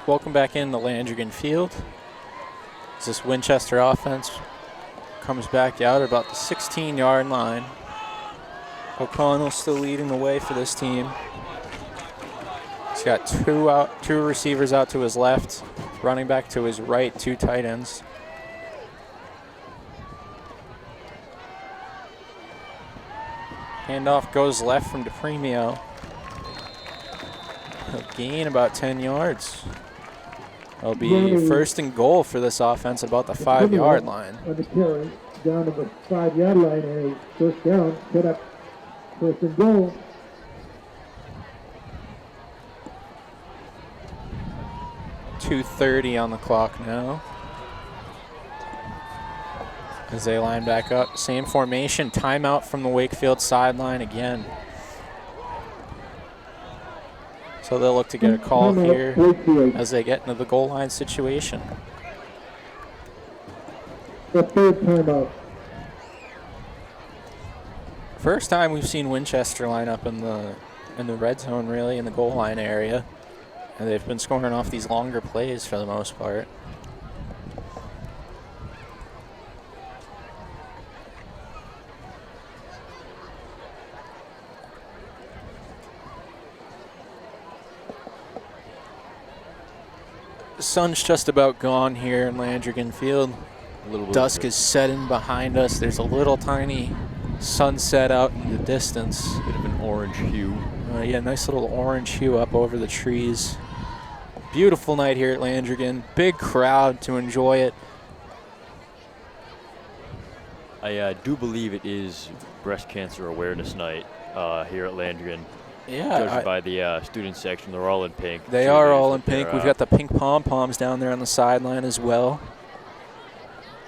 Welcome back into Landrigan Field. As this Winchester offense comes back out at about the 16-yard line. O'Connell still leading the way for this team. He's got two receivers out to his left, running back to his right, 2 tight ends. Handoff goes left from DePremio. He'll gain about 10 yards. It'll be first and goal for this offense about the 5-yard line. On the carry, down to the 5-yard line, and a first down, set up first and goal. .230 on the clock now. As they line back up, same formation, timeout from the Wakefield sideline again. So they'll look to get a call here as they get into the goal line situation. The third timeout. First time we've seen Winchester line up in the red zone, really, in the goal line area. And they've been scoring off these longer plays for the most part. The sun's just about gone here in Landrigan Field. Dusk is setting behind us. There's a little tiny sunset out in the distance. Bit of an orange hue. Yeah, nice little orange hue up over the trees. Beautiful night here at Landrigan. Big crowd to enjoy it. I do believe it is Breast Cancer Awareness Night here at Landrigan. Yeah, judged by the student section, they're all in pink. They are all in pink. We've got the pink pom-poms down there on the sideline as well.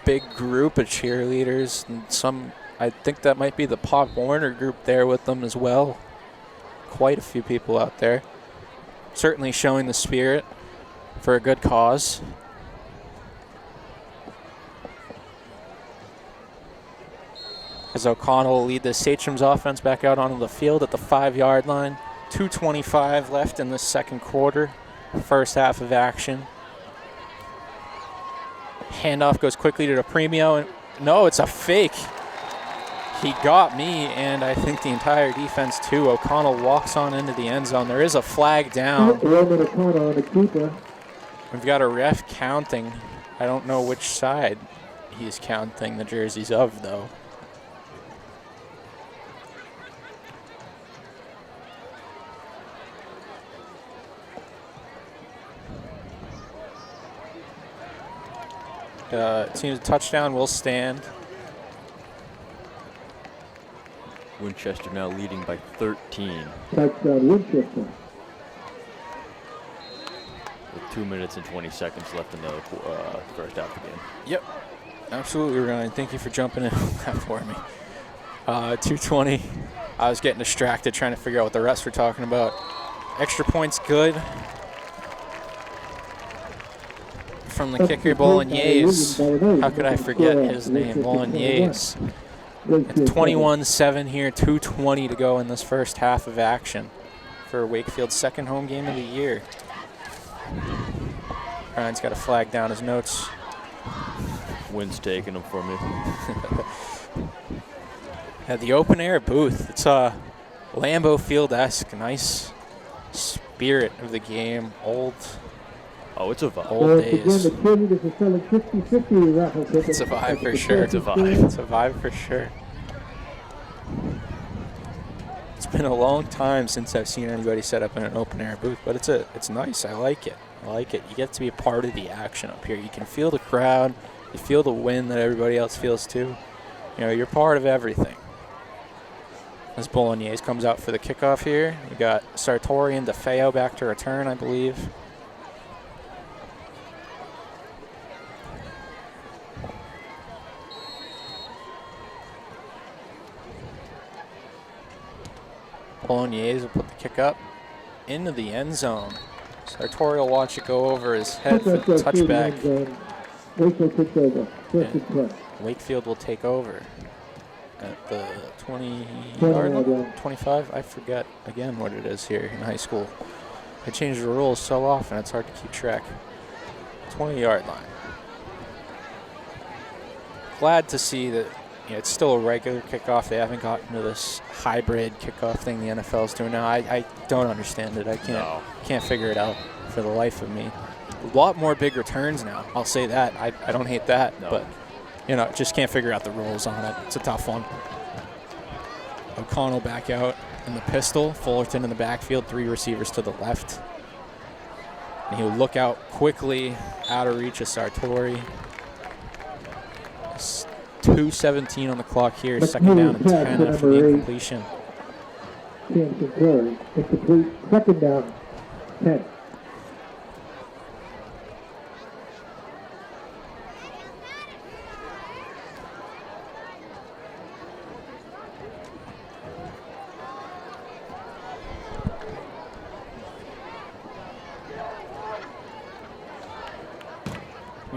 Big group of cheerleaders, and some, I think that might be the Pop Warner group there with them as well. Quite a few people out there. Certainly showing the spirit for a good cause. As O'Connell will lead the Sachem's offense back out onto the field at the 5-yard line. 2:25 left in the second quarter, first half of action. Handoff goes quickly to DePremio, and no, it's a fake. He got me, and I think the entire defense too. O'Connell walks on into the end zone. There is a flag down. We've got a ref counting. I don't know which side he's counting the jerseys of, though. Seems a touchdown will stand. Winchester now leading by 13. Touchdown Winchester. With 2 minutes and 20 seconds left in the first half of the game. Yep, absolutely, Ryan. Thank you for jumping in on that for me. 2:20. I was getting distracted trying to figure out what the refs were talking about. Extra points good. From the kicker, Bolognese. How could I forget his name? Bolognese. It's 21-7 here, 2:20 to go in this first half of action for Wakefield's second home game of the year. Ryan's got a flag down his notes. Wind's taking them for me. Yeah, the open air booth. It's Lambeau Field-esque. Nice spirit of the game. Old. Oh, it's a vibe. Old days. The cheerleaders are selling 50-50 raffle tickets. It's a vibe for sure. It's a vibe. It's a vibe for sure. It's been a long time since I've seen anybody set up in an open air booth, but it's nice. I like it. I like it. You get to be a part of the action up here. You can feel the crowd. You feel the wind that everybody else feels too. You know, you're part of everything. As Bolognese comes out for the kickoff here, we got Sartori and DeFeo back to return, I believe. Bolognese will put the kick up into the end zone. Sartori will watch it go over his head for the touchback. Wakefield takes over. First and 10. Wakefield will take over at the 20-yard line, 25. I forget again what it is here in high school. They change the rules so often, it's hard to keep track. 20-yard line. Glad to see that it's still a regular kickoff. They haven't gotten to this hybrid kickoff thing the NFL's doing now. I don't understand it. I can't figure it out for the life of me. A lot more big returns now. I'll say that. I don't hate that, but just can't figure out the rules on it. It's a tough one. O'Connell back out in the pistol. Fullerton in the backfield. 3 receivers to the left. And he'll look out quickly out of reach of Sartori. 2:17 on the clock here. Second down and 10 after the incompletion. Jameson Curry, incomplete. Second down, 10.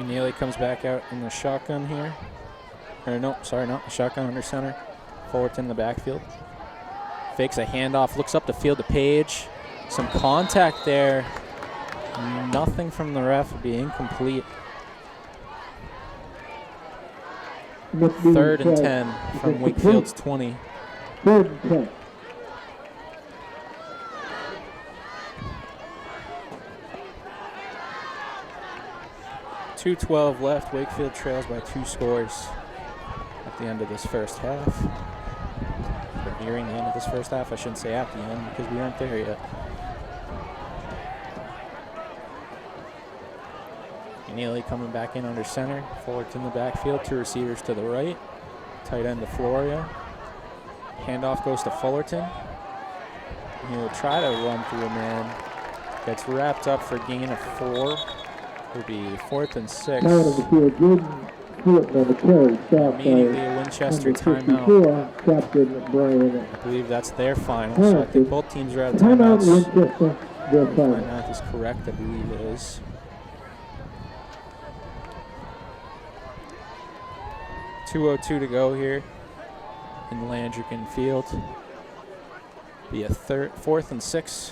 Neely comes back out in the shotgun here. Or no, sorry, not the shotgun under center. Fullerton in the backfield. Fakes a handoff, looks up the field to Page. Some contact there. Nothing from the ref, would be incomplete. 3rd and 10 from Wakefield's 20. 3rd and 10. .212 left. Wakefield trails by 2 scores at the end of this first half. We're nearing the end of this first half. I shouldn't say at the end because we aren't there yet. Neely coming back in under center. Fullerton in the backfield. 2 receivers to the right. Tight end to Floria. Handoff goes to Fullerton. He will try to run through a man. Gets wrapped up for gain of 4. Will be 4th and 6. Immediately a Winchester timeout. Captain Brian. I believe that's their final. So I think both teams are out of timeouts. Winchester, their My final. math is correct. I believe it is. .202 to go here in Landrigan Field. Be a 4th and 6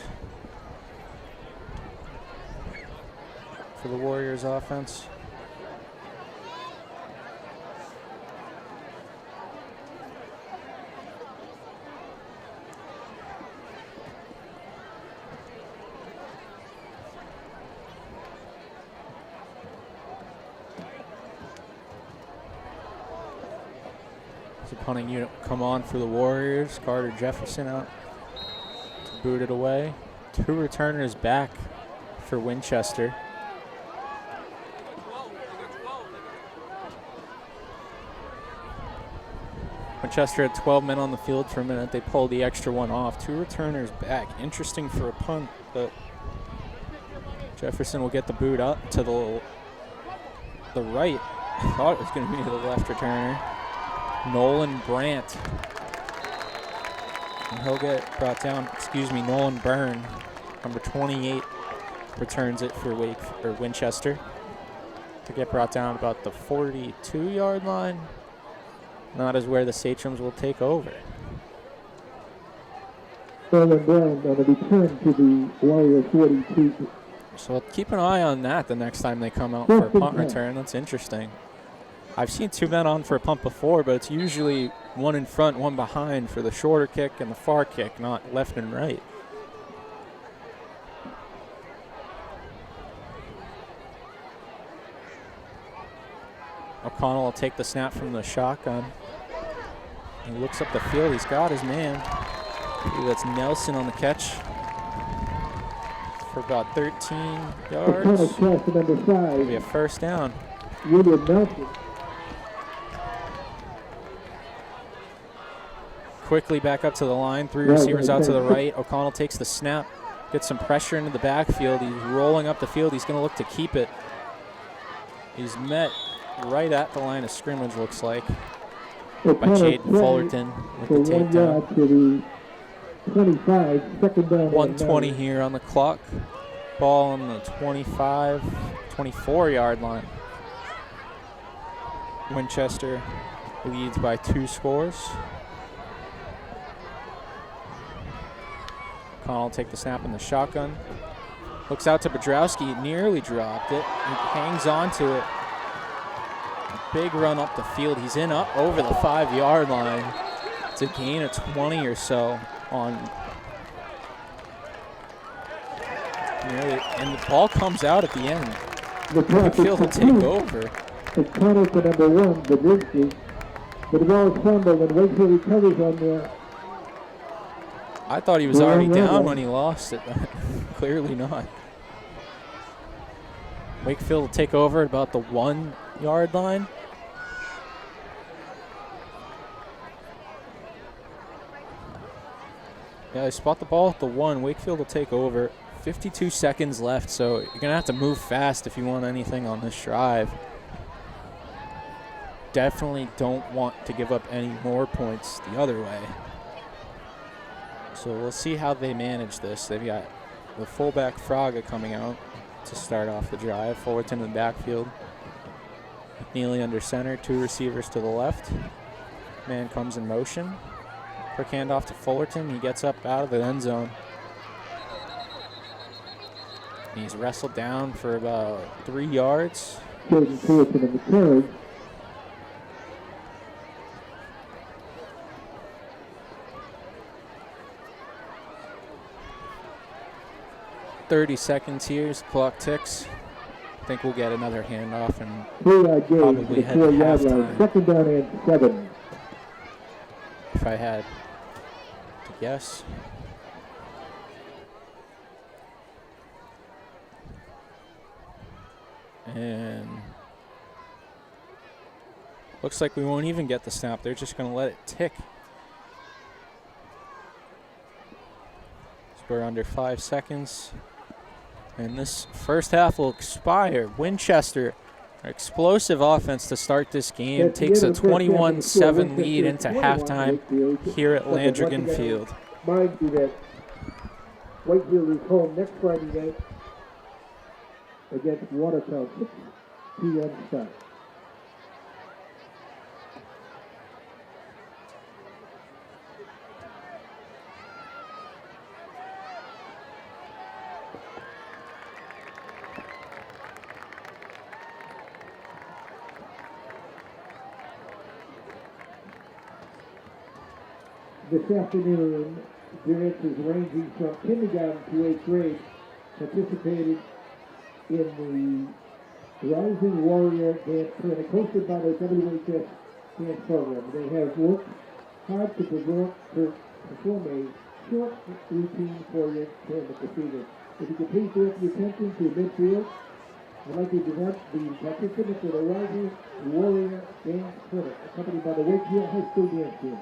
for the Warriors offense. The punting unit come on for the Warriors. Carter Jefferson out to boot it away. 2 returners back for Winchester. Winchester had 12 men on the field for a minute. They pulled the extra one off. 2 returners back. Interesting for a punt, but Jefferson will get the boot up to the right. I thought it was going to be the left returner. Nolan Brandt. And he'll get brought down, Nolan Byrne, number 28, returns it for Winchester. To get brought down about the 42-yard line. Not as where the Sachems will take over. Nolan Byrne on a return to the Warrior 42. So keep an eye on that the next time they come out for a punt return. That's interesting. I've seen 2 men on for a punt before, but it's usually one in front, one behind for the shorter kick and the far kick, not left and right. O'Connell will take the snap from the shotgun. He looks up the field. He's got his man. That's Nelson on the catch for about 13 yards. It'll be a first down. William Nelson. Quickly back up to the line. 3 receivers out to the right. O'Connell takes the snap. Gets some pressure into the backfield. He's rolling up the field. He's going to look to keep it. He's met right at the line of scrimmage, looks like, by Jaden Fullerton with the takedown. To the 25, second down. 1:20 here on the clock. Ball on the 25, 24-yard line. Winchester leads by 2 scores. O'Connell will take the snap in the shotgun. Looks out to Bedrowski, nearly dropped it. He hangs on to it. Big run up the field. He's in up over the 5-yard line. It's a gain of 20 or so on nearly, and the ball comes out at the end. Wakefield will take over. It's Connell to number 1, Bedrowski. But the ball is fumbled and Wakefield recovers on there. I thought he was already down when he lost it. Clearly not. Wakefield will take over at about the 1-yard line. Yeah, they spot the ball at the 1. Wakefield will take over. 52 seconds left, so you're going to have to move fast if you want anything on this drive. Definitely don't want to give up any more points the other way. So we'll see how they manage this. They've got the fullback Fraga coming out to start off the drive. Fullerton in the backfield. McNeely under center, 2 receivers to the left. Man comes in motion. Quick handoff to Fullerton. He gets up out of the end zone. He's wrestled down for about 3 yards. Fullerton in the carry. 30 seconds here as the clock ticks. I think we'll get another handoff and probably head to halftime. Second down and 7. If I had to guess. And looks like we won't even get the snap. They're just going to let it tick. So we're under 5 seconds. And this first half will expire. Winchester, explosive offense to start this game, takes a 21-7 lead into halftime here at Landrigan Field. Mind you that Wakefield is home next Friday night against Watertown, 6 p.m. start. This afternoon, dances ranging from kindergarten to 8th grade participated in the Rising Warrior Dance Clinic hosted by the WHS Dance Program. They have worked hard to perform a short routine for your tournament this evening. If you could please direct your attention to midfield, I'd like to present the participants of the Rising Warrior Dance Clinic, accompanied by the Wakefield High School Dance Team.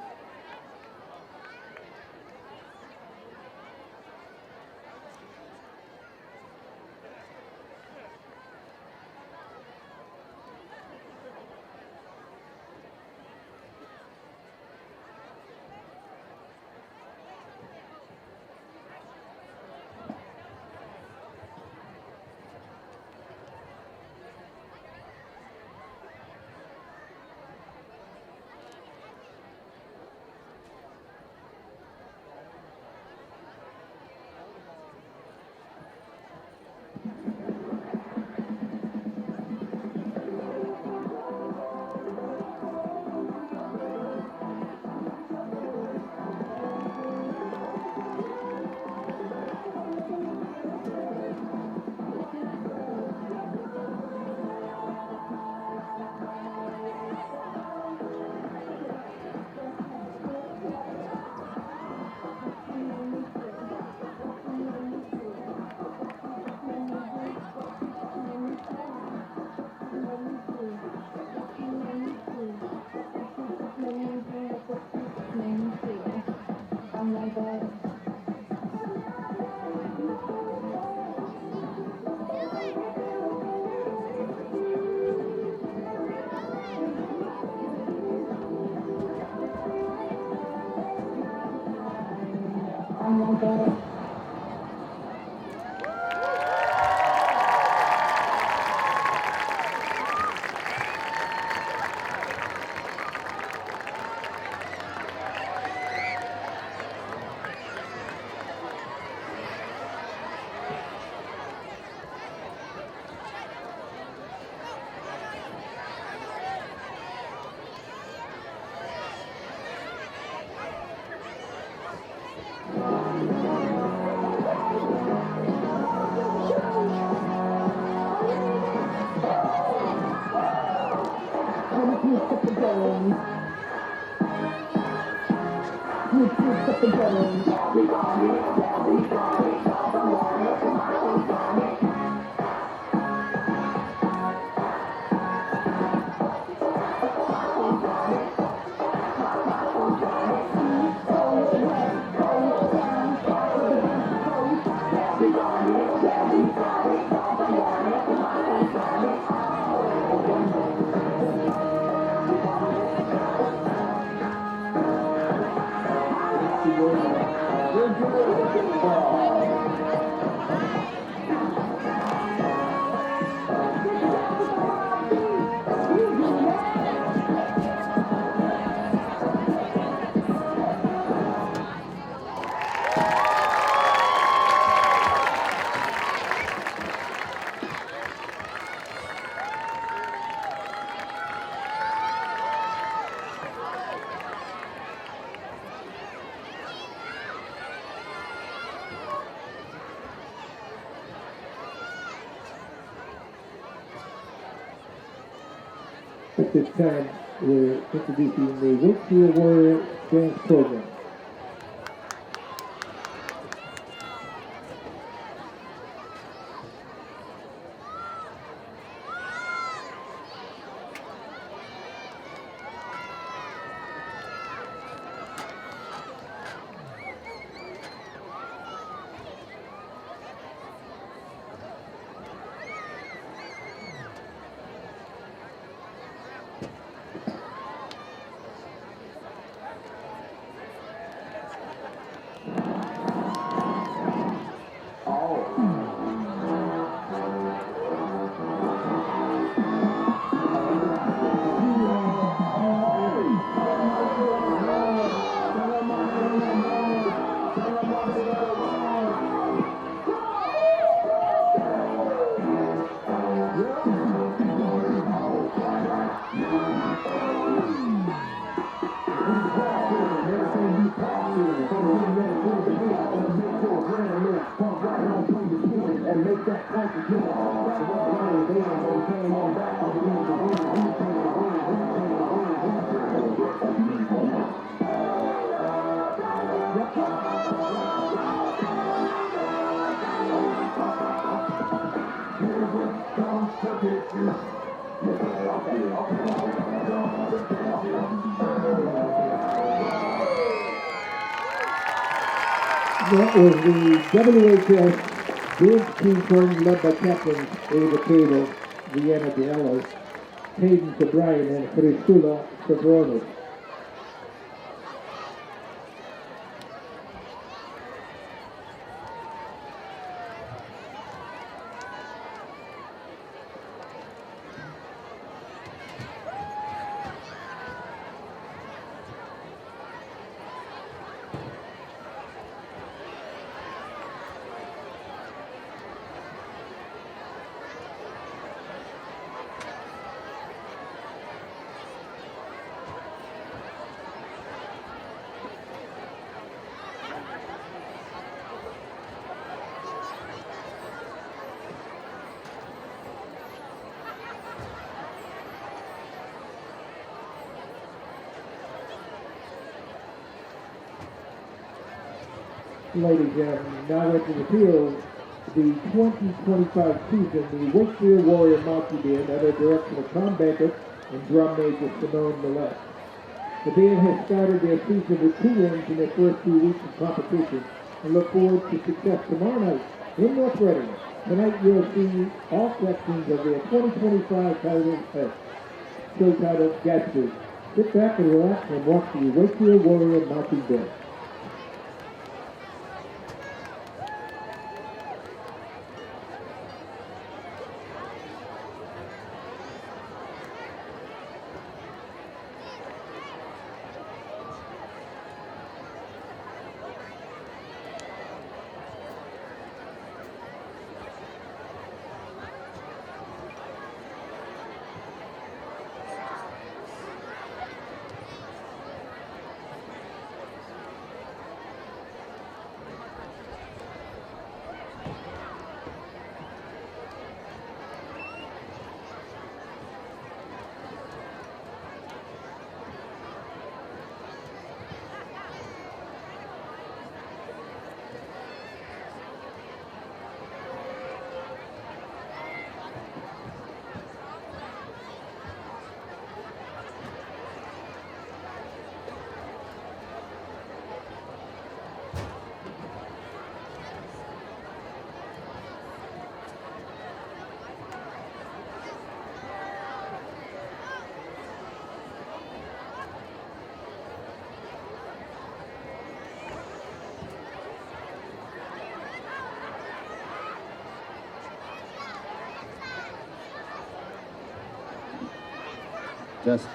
At this time, we're introducing the Wakefield Warrior Dance Program. That was the WHS dance team tournament led by captains Ava Cable, Vienna De Ellis, Hayden O'Brien, and Cristula Sobronis. Ladies and gentlemen, now into the field, the 2025 season, the Wakefield Warrior Marching Band under the direction of Tom Beckett and drum major Simone Millette. The band has started their season with 2 wins in their first 2 weeks of competition and look forward to success tomorrow night in North Reading. Tonight you'll see all sections of their 2025 show title, Gatsby. Sit back and relax and watch the Wakefield Warrior Marching Band. Just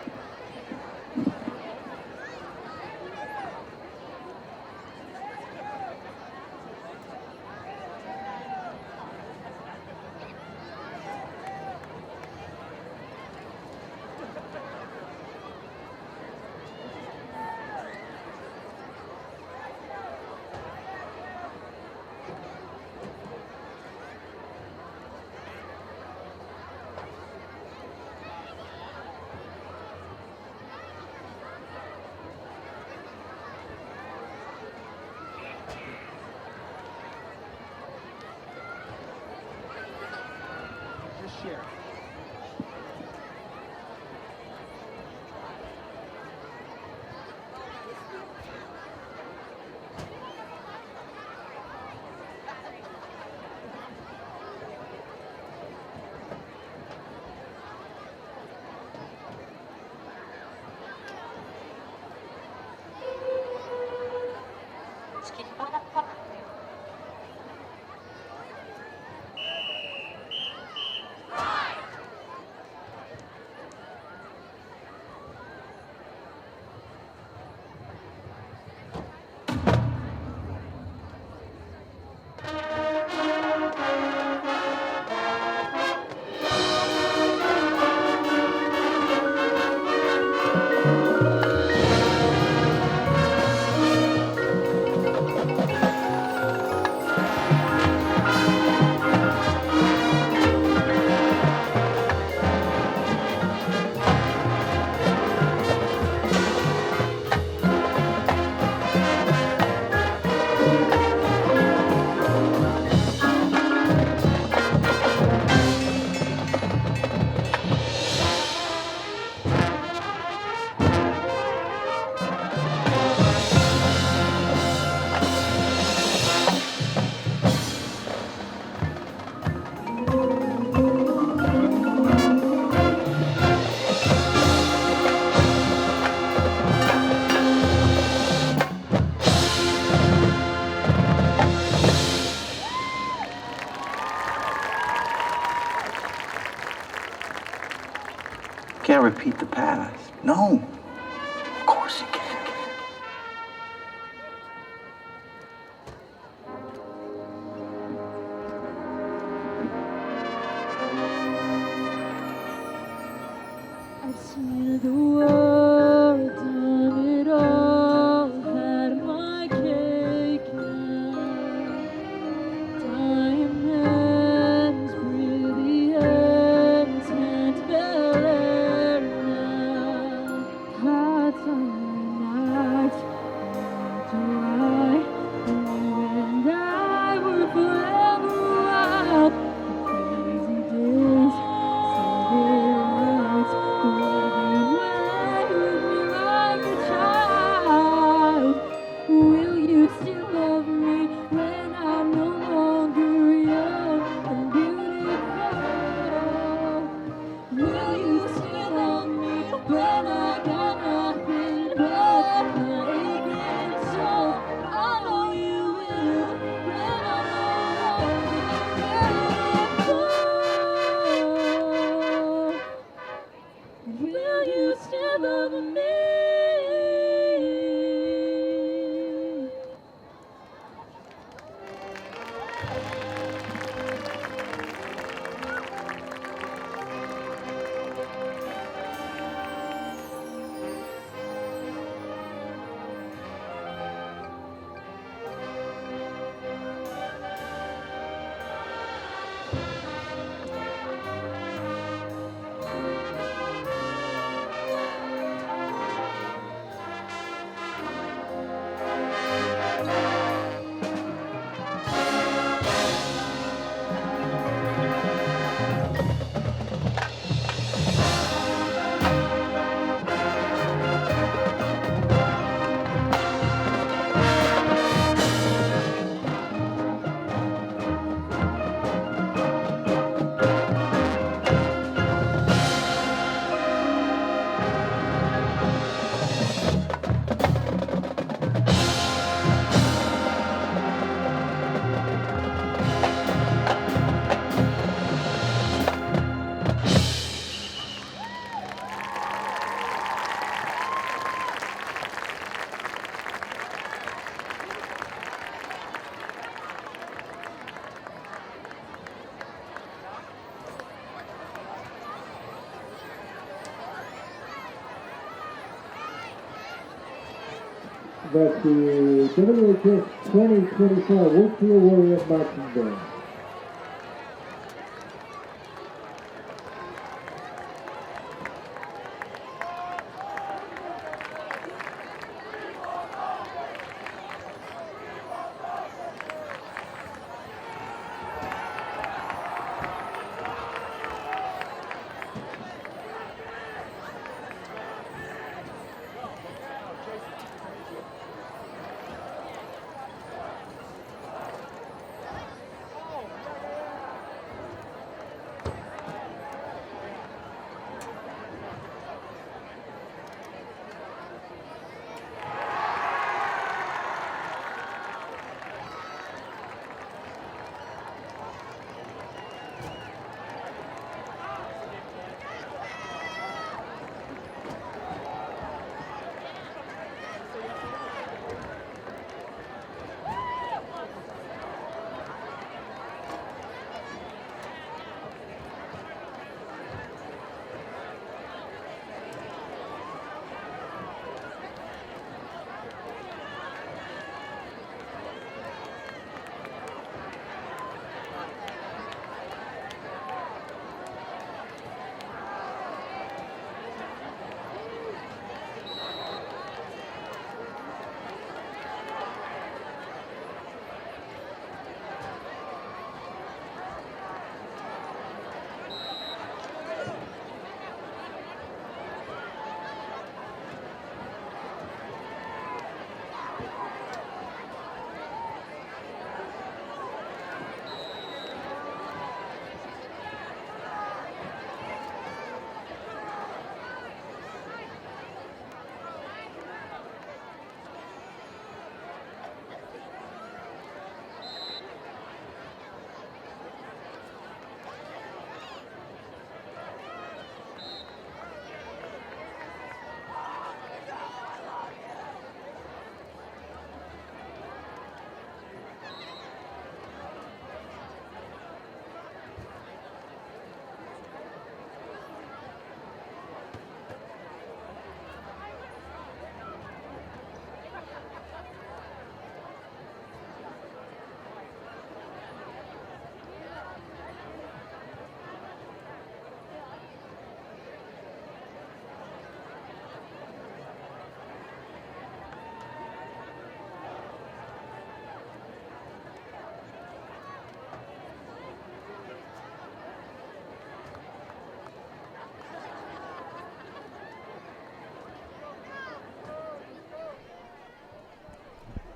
That's the WHS 2025 Wakefield Warriors Marching Band.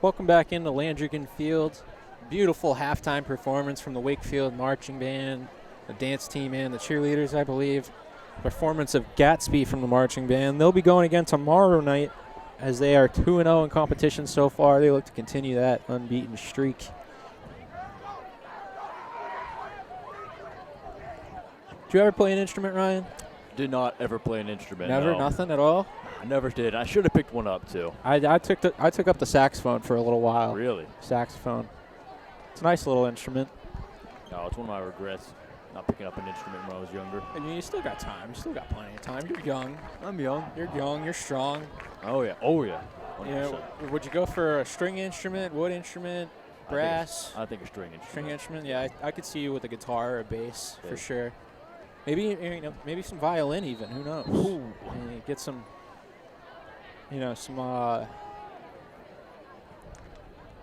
Welcome back into Landrigan Field. Beautiful halftime performance from the Wakefield marching band, the dance team, and the cheerleaders, I believe. Performance of Gatsby from the marching band. They'll be going again tomorrow night as they are 2-0 in competition so far. They look to continue that unbeaten streak. Did you ever play an instrument, Ryan? Did not ever play an instrument. Never? No. Nothing at all? I never did. I should have picked one up too. I took up the saxophone for a little while. Really? Saxophone. It's a nice little instrument. No, it's one of my regrets, not picking up an instrument when I was younger. And you still got time. You still got plenty of time. You're young. I'm young. You're young. You're strong. Oh yeah. Oh yeah. 100%. You know, would you go for a string instrument, wood instrument, brass? I think a string instrument. String instrument. Yeah, I could see you with a guitar or a bass Yeah. for sure. Maybe maybe some violin even. Who knows? Ooh. And get some. Some.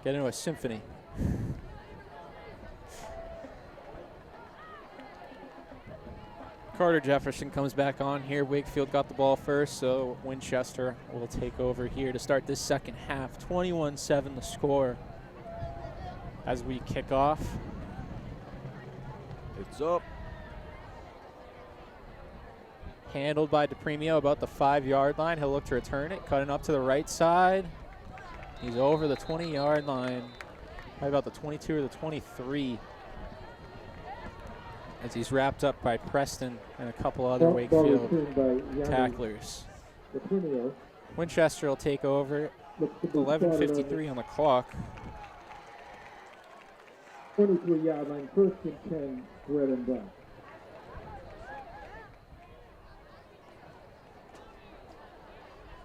Get into a symphony. Carter Jefferson comes back on here. Wakefield got the ball first, so Winchester will take over here to start this second half. 21-7 the score as we kick off. It's up. Handled by DePremio about the 5-yard line. He'll look to return it, cutting up to the right side. He's over the 20-yard line, probably about the 22 or the 23. As he's wrapped up by Preston and a couple other Wakefield tacklers. Winchester will take over. 11:53 on the clock. 23-yard line, first and 10, red and black.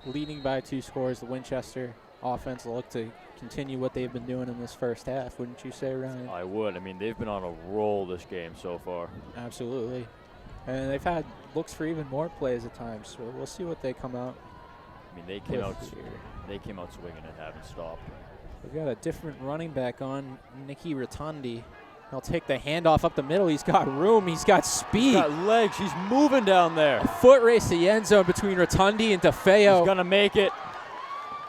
Leading by 2 scores, the Winchester offense will look to continue what they've been doing in this first half, wouldn't you say, Ryan? I would. I mean, they've been on a roll this game so far. Absolutely. And they've had looks for even more plays at times, so we'll see what they come out. I mean, they came out swinging and haven't stopped. We've got a different running back on, Nicky Rotundi. He'll take the handoff up the middle. He's got room. He's got speed. He's got legs. He's moving down there. A foot race to the end zone between Rotundi and DeFeo. He's going to make it.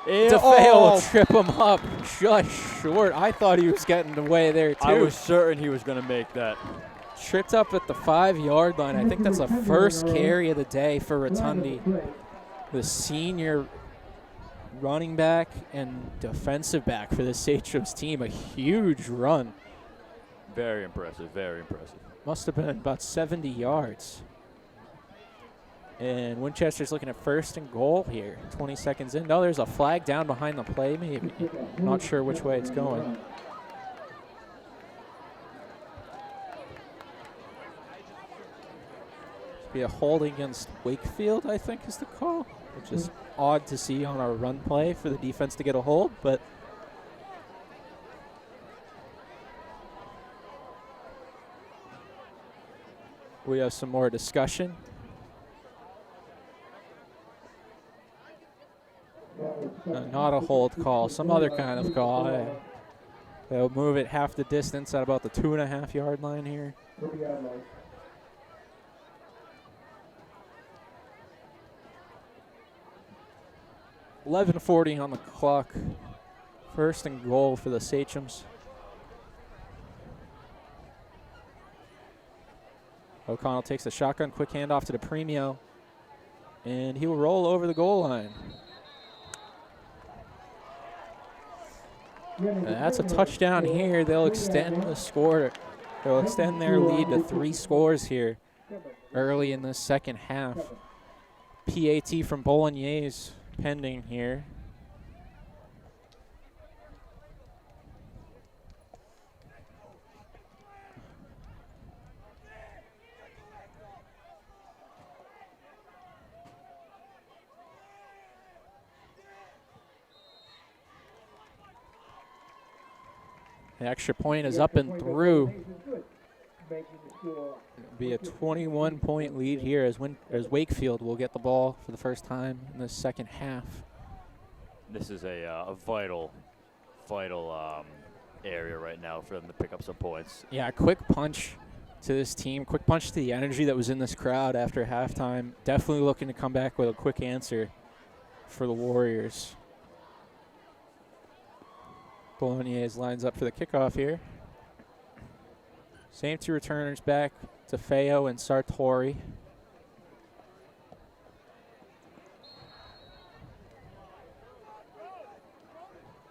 DeFeo will trip him up just short. I thought he was getting away there, too. I was certain he was going to make that. Tripped up at the 5-yard line. I think that's the first carry of the day for Rotundi, the senior running back and defensive back for the Sachems team. A huge run. Very impressive, very impressive. Must have been about 70 yards. And Winchester's looking at 1st and goal here. 20 seconds in. No, there's a flag down behind the play, maybe. Not sure which way it's going. Be a hold against Wakefield, I think is the call, which is odd to see on a run play for the defense to get a hold, but we have some more discussion. Not a hold call, some other kind of call. They'll move it half the distance at about the 2.5-yard line here. 11:40 on the clock. 1st and goal for the Sachems. O'Connell takes the shotgun, quick handoff to the Premio, and he will roll over the goal line. And that's a touchdown here. They'll extend the score. They'll extend their lead to 3 scores here early in the second half. PAT from Bolognese pending here. The extra point is up and through. It'll be a 21-point lead here as Wakefield will get the ball for the first time in the second half. This is a vital area right now for them to pick up some points. Yeah, a quick punch to this team, quick punch to the energy that was in this crowd after halftime. Definitely looking to come back with a quick answer for the Warriors. Bolognese lines up for the kickoff here. Same 2 returners back to Feo and Sartori.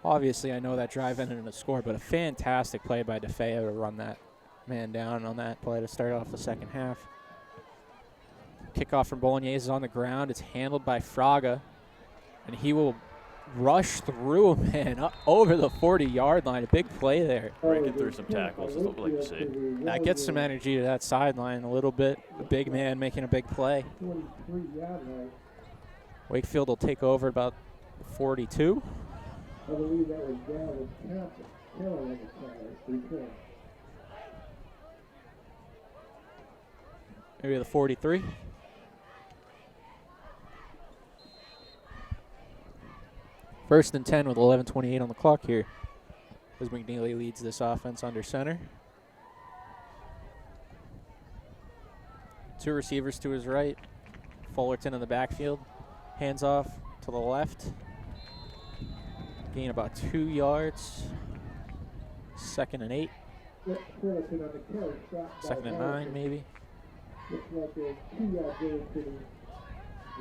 Obviously, I know that drive ended in a score, but a fantastic play by DeFeo to run that man down on that play to start off the second half. Kickoff from Bolognese is on the ground. It's handled by Fraga, and he will rush through a man up over the 40-yard line. A big play there. Breaking through some tackles is what we like to see. That gets some energy to that sideline a little bit. The big man making a big play. Wakefield will take over about 42. I believe that was down with Maybe the 43. First and 10 with 11:28 on the clock here as McNeely leads this offense under center. 2 receivers to his right. Fullerton in the backfield. Hands off to the left. Gain about 2 yards. 2nd and 8. 2nd and 9 maybe. Looks like a 2-yard gain to the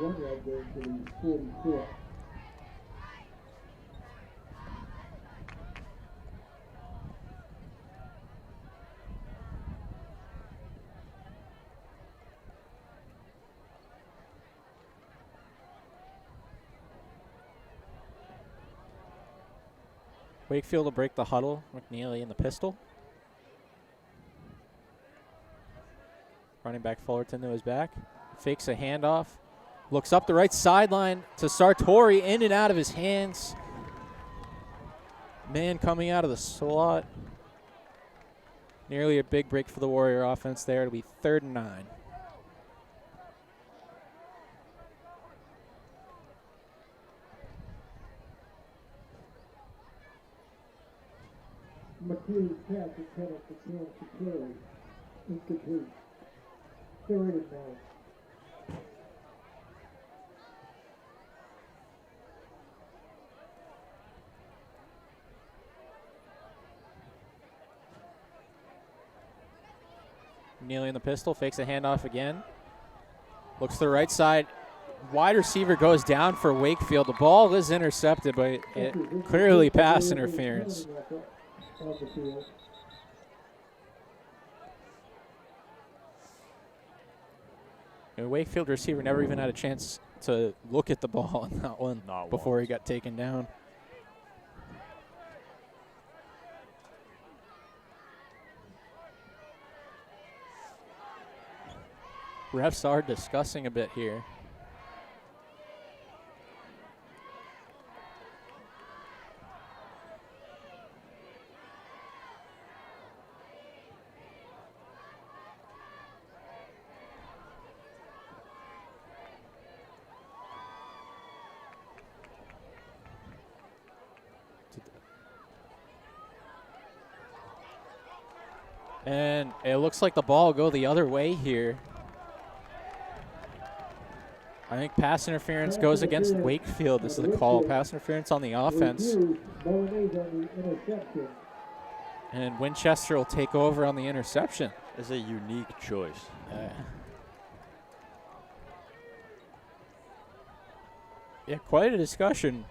1-yard gain to the 44. Wakefield will break the huddle. McNeely in the pistol. Running back Fullerton to his back. Fakes a handoff. Looks up the right sideline to Sartori. In and out of his hands. Man coming out of the slot. Nearly a big break for the Warrior offense there. It'll be 3rd and 9. McHugh's pass is headed to Kansas City. Incomplete. 3rd and 9. Kneeling the pistol, fakes a handoff again. Looks to the right side. Wide receiver goes down for Wakefield. The ball is intercepted, but it clearly pass interference. And Wakefield receiver never even had a chance to look at the ball on that one before he got taken down. Refs are discussing a bit here. And it looks like the ball will go the other way here. I think pass interference goes against Wakefield. This is the call. Pass interference on the offense. And Winchester will take over on the interception. It's a unique choice. Yeah, quite a discussion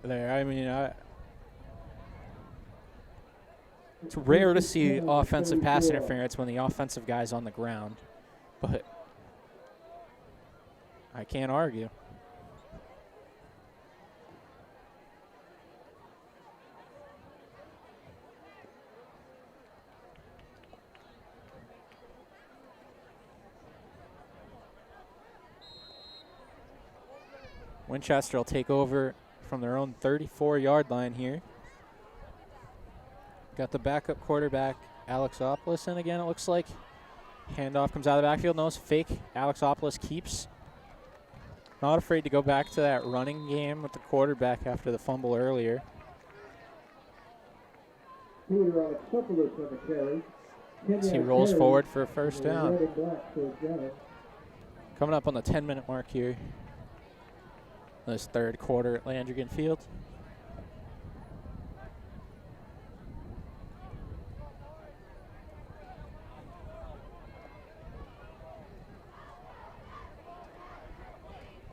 there. I mean, it's rare to see offensive pass interference when the offensive guy's on the ground, but I can't argue. Winchester will take over from their own 34-yard line here. Got the backup quarterback, Alexopoulos, in again, it looks like. Handoff comes out of the backfield. No, it's fake. Alexopoulos keeps. Not afraid to go back to that running game with the quarterback after the fumble earlier. As he rolls forward for a first down. Coming up on the 10-minute mark here. This third quarter at Landrigan Field.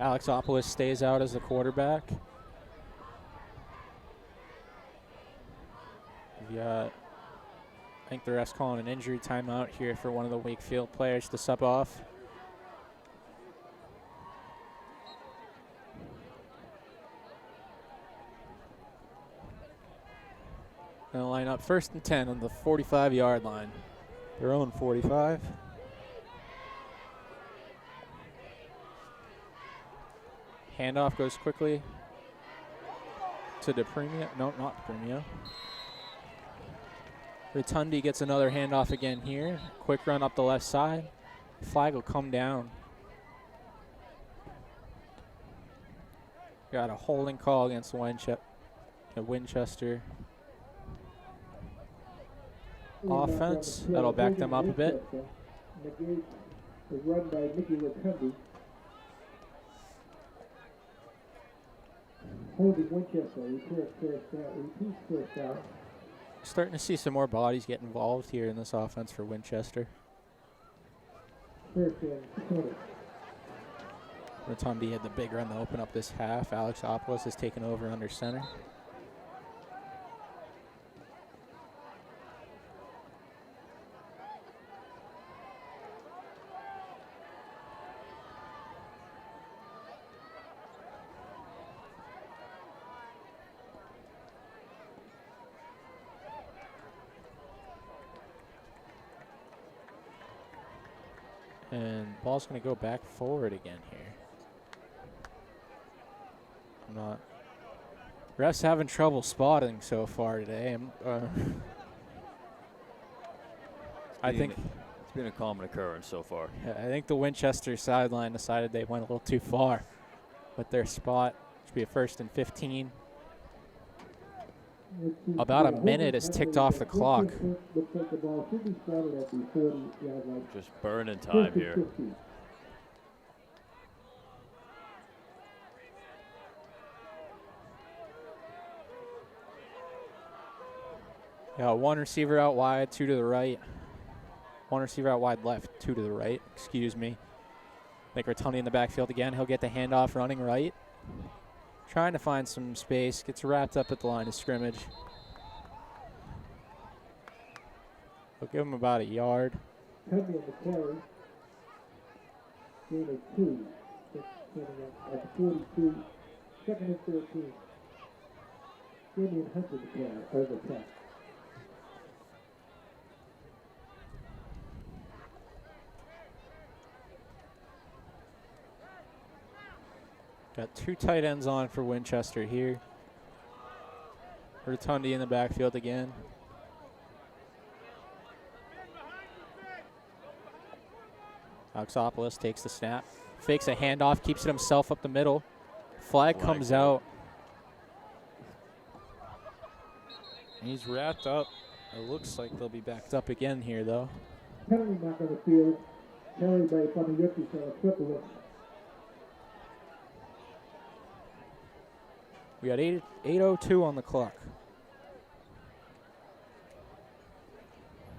Alexopoulos stays out as the quarterback. We got, I think the ref's calling an injury timeout here for one of the Wakefield players to sub off. Gonna line up 1st and 10 on the 45-yard line. Their own 45. Handoff goes quickly to DePremio. No, not DePremio. Rotundi gets another handoff again here. Quick run up the left side. Flag will come down. Got a holding call against Winchester offense. That'll back them up a bit. Run by Mickey Rotundi. Holding Winchester, repeats first down. Starting to see some more bodies get involved here in this offense for Winchester. 1st and 20. Rotundi had the big run to open up this half. Alexopoulos has taken over under center. And ball's going to go back forward again here. Refs having trouble spotting so far today. I think it's been a common occurrence so far. I think the Winchester sideline decided they went a little too far with their spot. Should be a 1st and 15. About a minute is ticked off the clock. Just burning time here. Yeah, 1 receiver out wide, 2 to the right. 1 receiver out wide left, 2 to the right. Excuse me. Make Rotundi in the backfield again. He'll get the handoff running right. Trying to find some space. Gets wrapped up at the line of scrimmage. We'll give him about a yard. Covey on the carry. Gain of 2. At 42. 2nd and 13. Damian Hunter the carry. Over attack. Got 2 tight ends on for Winchester here. Rotundi in the backfield again. Alexopoulos takes the snap. Fakes a handoff, keeps it himself up the middle. Flag comes out. He's wrapped up. It looks like they'll be backed up again here, though. Penalty mark on the field. Carried by Funny triple. We got 8:02 on the clock.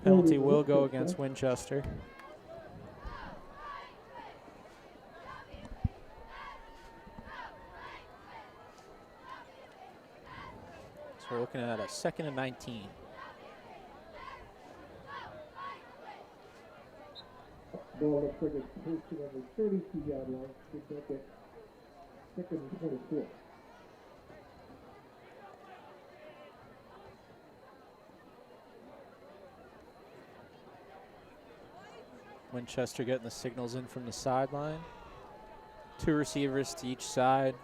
Penalty will go against Winchester. So we're looking at a 2nd and 19. Ball looks like it's posted on the 32-yard line. Good back at 2nd and 24. Winchester getting the signals in from the sideline. 2 receivers to each side.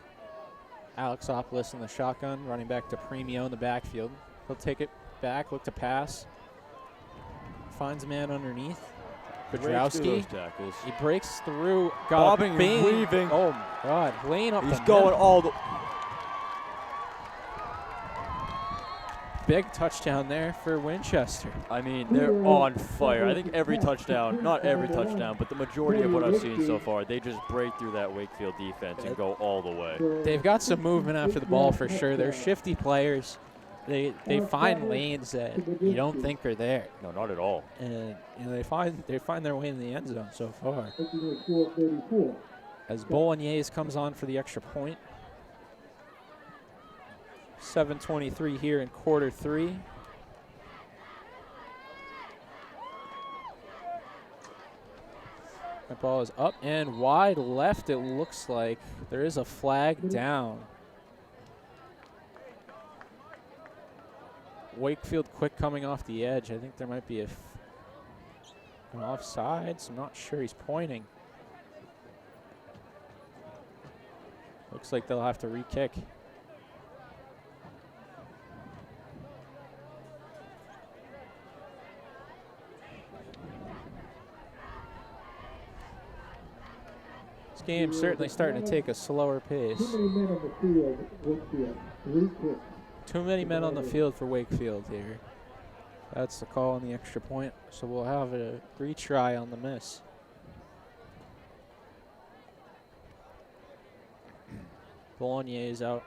Alexopoulos in the shotgun, running back to Premio in the backfield. He'll take it back, look to pass. Finds a man underneath. Petrowski. He breaks through. Bobbing and weaving. Oh my God, laying up. He's going all the. Big touchdown there for Winchester. I mean, they're on fire. I think every touchdown, not every touchdown, but the majority of what I've seen so far, they just break through that Wakefield defense and go all the way. They've got some movement after the ball for sure. They're shifty players. They find lanes that you don't think are there. No, not at all. And they find their way in the end zone so far. As Bolognese comes on for the extra point. 7:23 here in quarter 3. That ball is up and wide left, it looks like. There is a flag down. Wakefield quick coming off the edge. I think there might be an offsides. I'm not sure. He's pointing. Looks like they'll have to re-kick. This game's certainly starting to take a slower pace. Too many men on the field for Wakefield here. That's the call on the extra point. So we'll have a retry on the miss. Bolognese is out.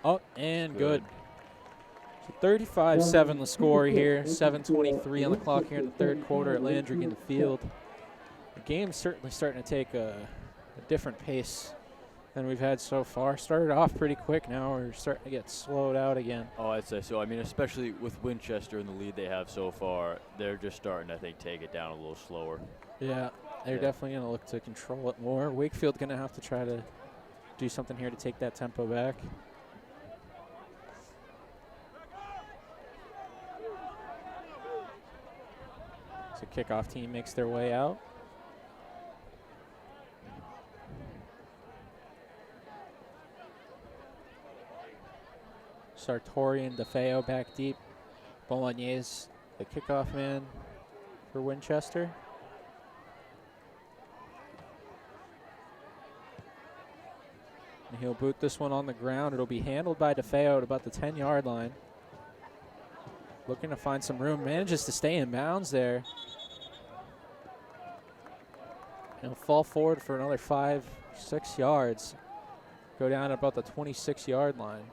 Oh, and good. So 35-7 the score here. 7:23 on the clock here in the third quarter at Landry in the field. The game's certainly starting to take a different pace than we've had so far. Started off pretty quick. Now we're starting to get slowed out again. Oh, I'd say so. I mean, especially with Winchester and the lead they have so far, they're just starting to, I think, take it down a little slower. Yeah, they're definitely going to look to control it more. Wakefield going to have to try to do something here to take that tempo back. So kickoff team makes their way out. Sartori and DeFeo back deep. Bolognese, the kickoff man for Winchester. And he'll boot this one on the ground. It'll be handled by DeFeo at about the 10-yard line. Looking to find some room. Manages to stay in bounds there. He'll fall forward for another 5-6 yards. Go down at about the 26-yard line.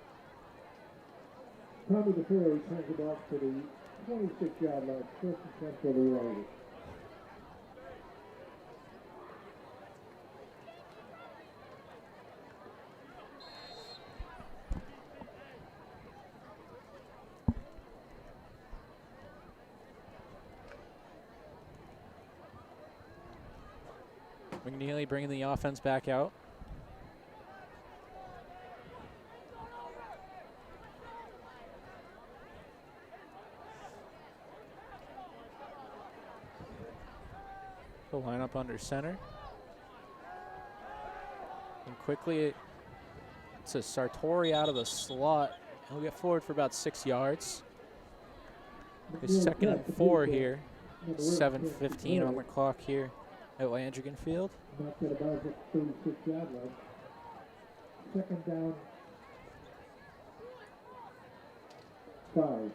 Tommy DeFeo returns it off to the 26-yard line. First and 10 for the Riders. McNeely bringing the offense back out. He'll line up under center. And quickly, it's a Sartori out of the slot. He'll get forward for about 6 yards. His second and 4 here. 7:15 on the clock here at Landrigan Field. Back to the ball at 36-yard line. Second down. 5.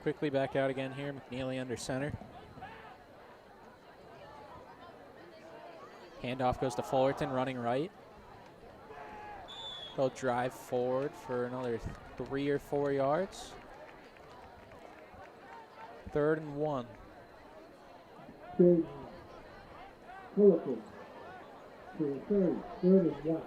Quickly back out again here. McNeely under center. Handoff goes to Fullerton, running right. They'll drive forward for another 3 or 4 yards. 3rd and 1. Fullerton to the 3rd and 1.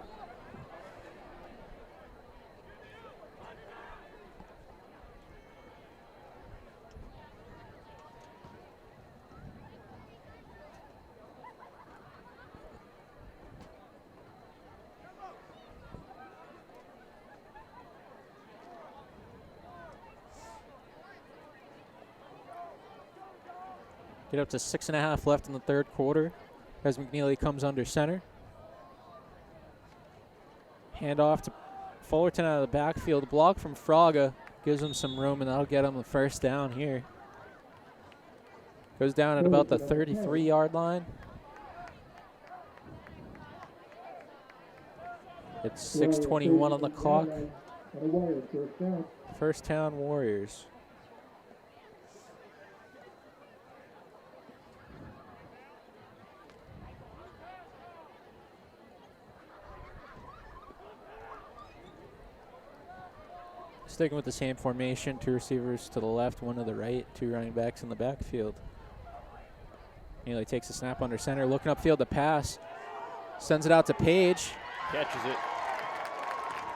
Get up to 6.5 left in the 3rd quarter as McNeely comes under center. Hand off to Fullerton out of the backfield. A block from Fraga gives him some room, and that'll get him the 1st down here. Goes down at about the 33-yard line. It's 6:21 on the clock. 1st down Warriors. Sticking with the same formation, 2 receivers to the left, 1 to the right, 2 running backs in the backfield. Neely takes a snap under center, looking upfield to pass. Sends it out to Page. Catches it.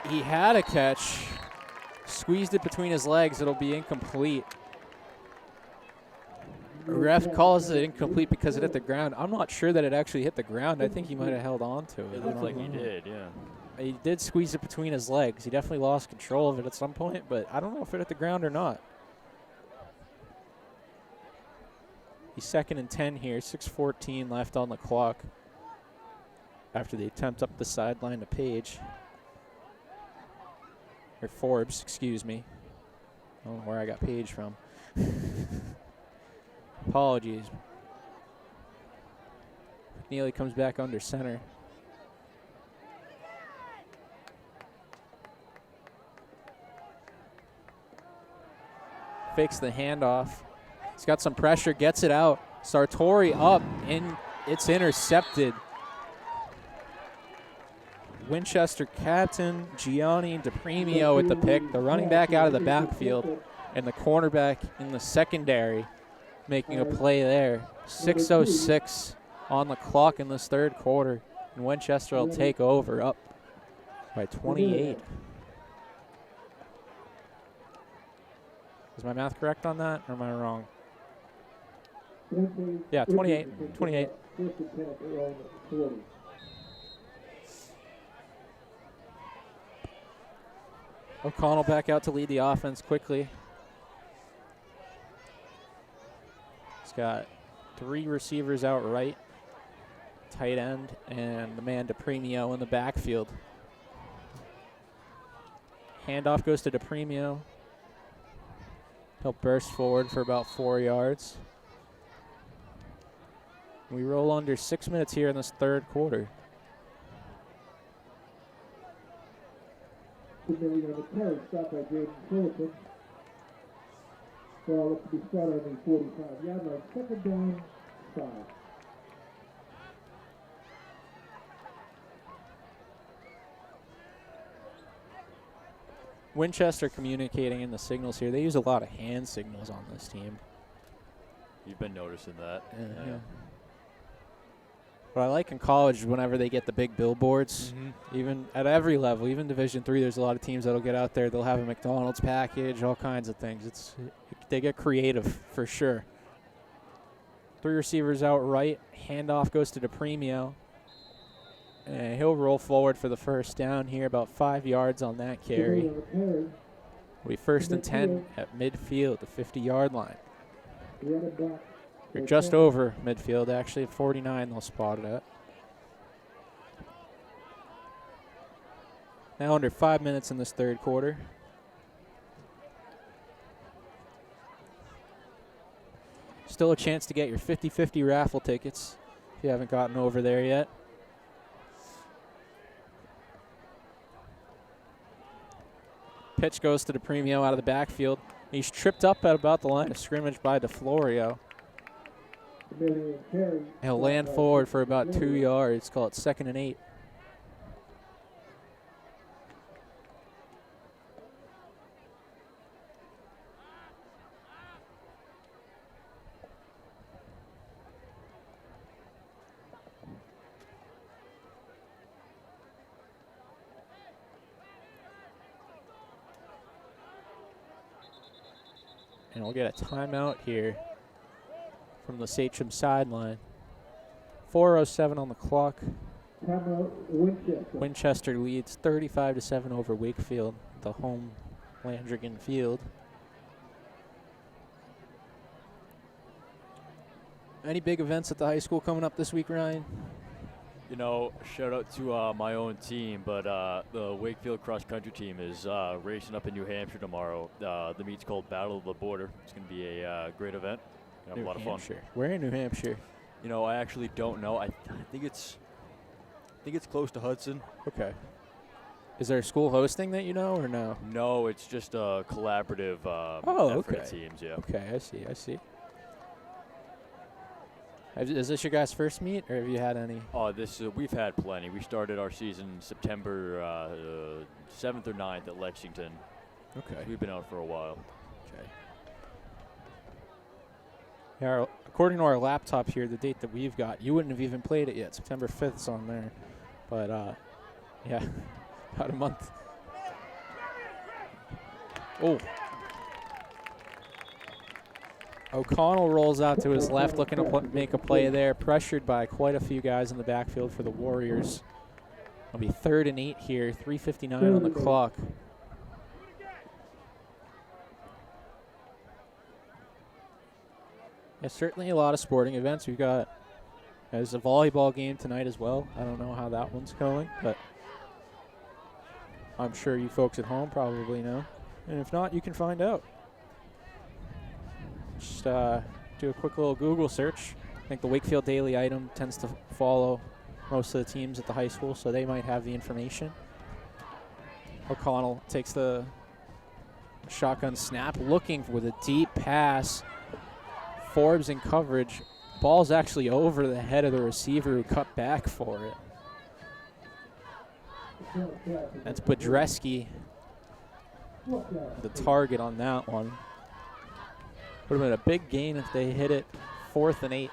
He had a catch. Squeezed it between his legs. It'll be incomplete. Ref calls it incomplete because it hit the ground. I'm not sure that it actually hit the ground. I think he might have held on to it. It looks like he did, yeah. He did squeeze it between his legs. He definitely lost control of it at some point, but I don't know if it hit the ground or not. He's 2nd and 10 here, 6:14 left on the clock after the attempt up the sideline to Page. Or Forbes, excuse me. I don't know where I got Page from. Apologies. McNeely comes back under center. Fakes the handoff. He's got some pressure, gets it out. Sartori up, and it's intercepted. Winchester captain Gianni DePremio with the pick. The running back out of the backfield, and the cornerback in the secondary making a play there. 6:06 on the clock in this 3rd quarter, and Winchester will take over up by 28. Is my math correct on that, or am I wrong? Yeah, 28. O'Connell back out to lead the offense quickly. He's got 3 receivers out right, tight end, and the man DePremio in the backfield. Handoff goes to DePremio. He'll burst forward for about 4 yards. We roll under 6 minutes here in this third quarter. Familiar on the carry, stopped by Jaden Fullerton. Ball looks to be started on the 45-yard line. Second down, 5. Winchester communicating in the signals here. They use a lot of hand signals on this team. You've been noticing that. Yeah. What I like in college, whenever they get the big billboards, even at every level, even Division III, there's a lot of teams that'll get out there. They'll have a McDonald's package, all kinds of things. They get creative for sure. 3 receivers out right. Handoff goes to DePremio. And he'll roll forward for the first down here, about 5 yards on that carry. We first and 10 at midfield, the 50-yard line. You're just over midfield, actually, at 49 they'll spot it at. Now under 5 minutes in this third quarter. Still a chance to get your 50-50 raffle tickets if you haven't gotten over there yet. Pitch goes to DePremio out of the backfield. He's tripped up at about the line of scrimmage by DeFlorio. He'll land forward for about 2 yards. Call it 2nd and 8. And we'll get a timeout here from the Sachem sideline. 4:07 on the clock. Timeout, Winchester. Winchester leads 35-7 over Wakefield, the home Landrigan field. Any big events at the high school coming up this week, Ryan? You know, shout out to my own team, but the Wakefield cross country team is racing up in New Hampshire tomorrow. The meet's called Battle of the Border. It's going to be a great event. Have a lot of fun. Where in New Hampshire? You know, I actually don't know. I think it's close to Hudson. Okay. Is there a school hosting that you know or no? No, it's just a collaborative effort of teams. Yeah. Okay, I see. Is this your guys' first meet, or have you had any? Oh, we've had plenty. We started our season September 7th or 9th at Lexington. Okay. So we've been out for a while. Okay. Yeah, according to our laptop here, the date that we've got, you wouldn't have even played it yet. September 5th's on there. But, yeah, about a month. Oh. O'Connell rolls out to his left, looking to make a play there, pressured by quite a few guys in the backfield for the Warriors. It'll be 3rd and 8 here, 3:59 on the clock. Yeah, certainly a lot of sporting events. We've got, there's a volleyball game tonight as well. I don't know how that one's going, but I'm sure you folks at home probably know. And if not, you can find out. Just do a quick little Google search. I think the Wakefield Daily Item tends to follow most of the teams at the high school, so they might have the information. O'Connell takes the shotgun snap, looking with a deep pass. Forbes in coverage. Ball's actually over the head of the receiver who cut back for it. That's Bodreski, the target on that one. Would have been a big gain if they hit it 4th and 8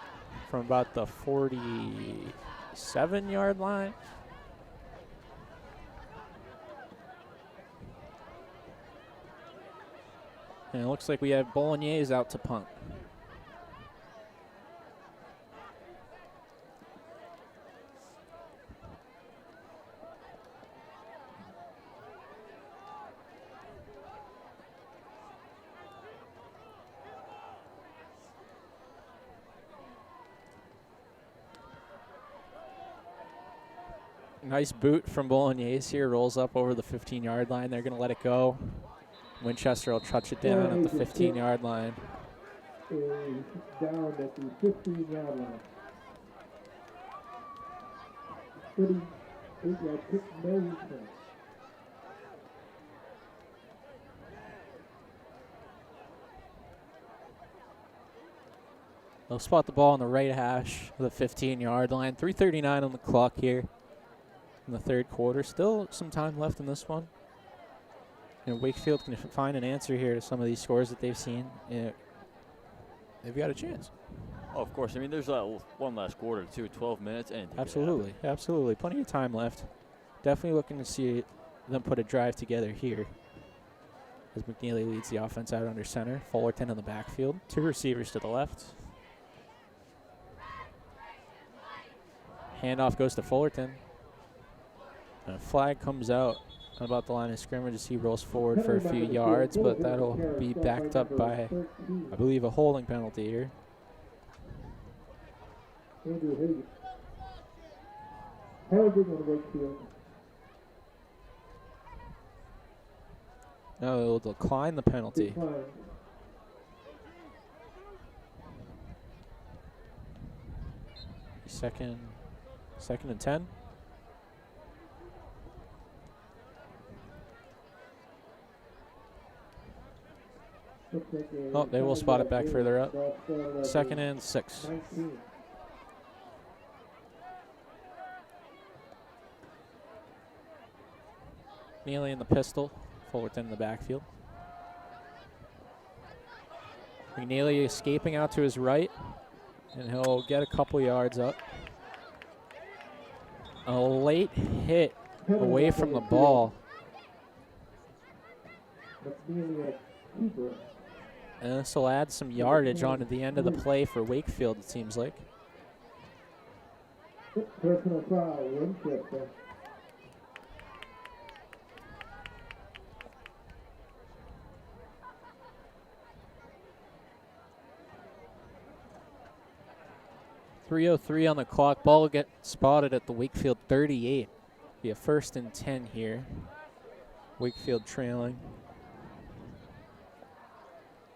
from about the 47-yard line. And it looks like we have Bolognese out to punt. Nice boot from Bolognese here. Rolls up over the 15-yard line. They're going to let it go. Winchester will touch it down at the 15-yard line. Is down at the 15-yard line. 38-yard kick, no return. They'll spot the ball on the right hash of the 15-yard line. 3:39 on the clock here in the third quarter. Still some time left in this one. And Wakefield can find an answer here to some of these scores that they've seen. They've got a chance. Oh, of course. I mean, there's one last quarter, too. 12 minutes. And Absolutely. Absolutely. Plenty of time left. Definitely looking to see them put a drive together here. As McNeely leads the offense out under center. Fullerton in the backfield. 2 receivers to the left. Handoff goes to Fullerton. And a flag comes out about the line of scrimmage as he rolls forward for a few yards, but that'll be backed up by, I believe, a holding penalty here. No, they'll decline the penalty. Second and 10. Oh, they will spot it back further up. 2nd and 6. Neely in the pistol. Fullerton in the backfield. McNeely escaping out to his right, and he'll get a couple yards up. A late hit away from the ball. And this will add some yardage onto the end of the play for Wakefield, it seems like. Personal foul, Winchester. .303 on the clock. Ball will get spotted at the Wakefield 38. Be a 1st and 10 here. Wakefield trailing.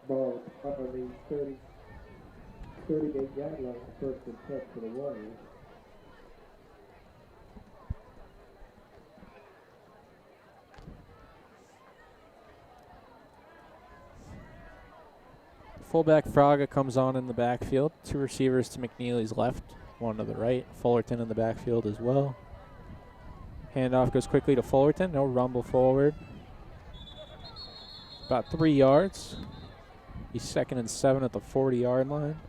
Ball up on the 38-yard line. 1st and 10 for the Warriors. Fullback Fraga comes on in the backfield. 2 receivers to McNeely's left, 1 to the right. Fullerton in the backfield as well. Handoff goes quickly to Fullerton. No rumble forward. About 3 yards. He's 2nd and 7 at the 40-yard line.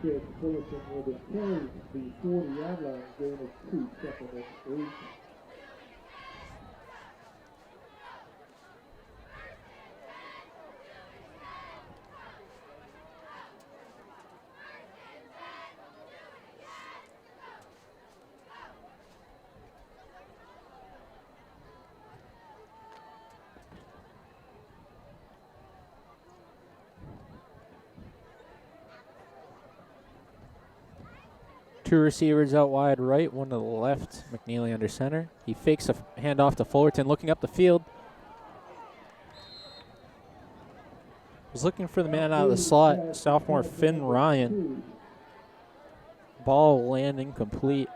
Fullerton will carry the 40-yard line, gain of 2, 2nd and 3. Two receivers out wide right, 1 to the left. McNeely under center. He fakes a handoff to Fullerton, looking up the field. Was looking for the man out of the slot, sophomore Finn Ryan. Ball landing complete.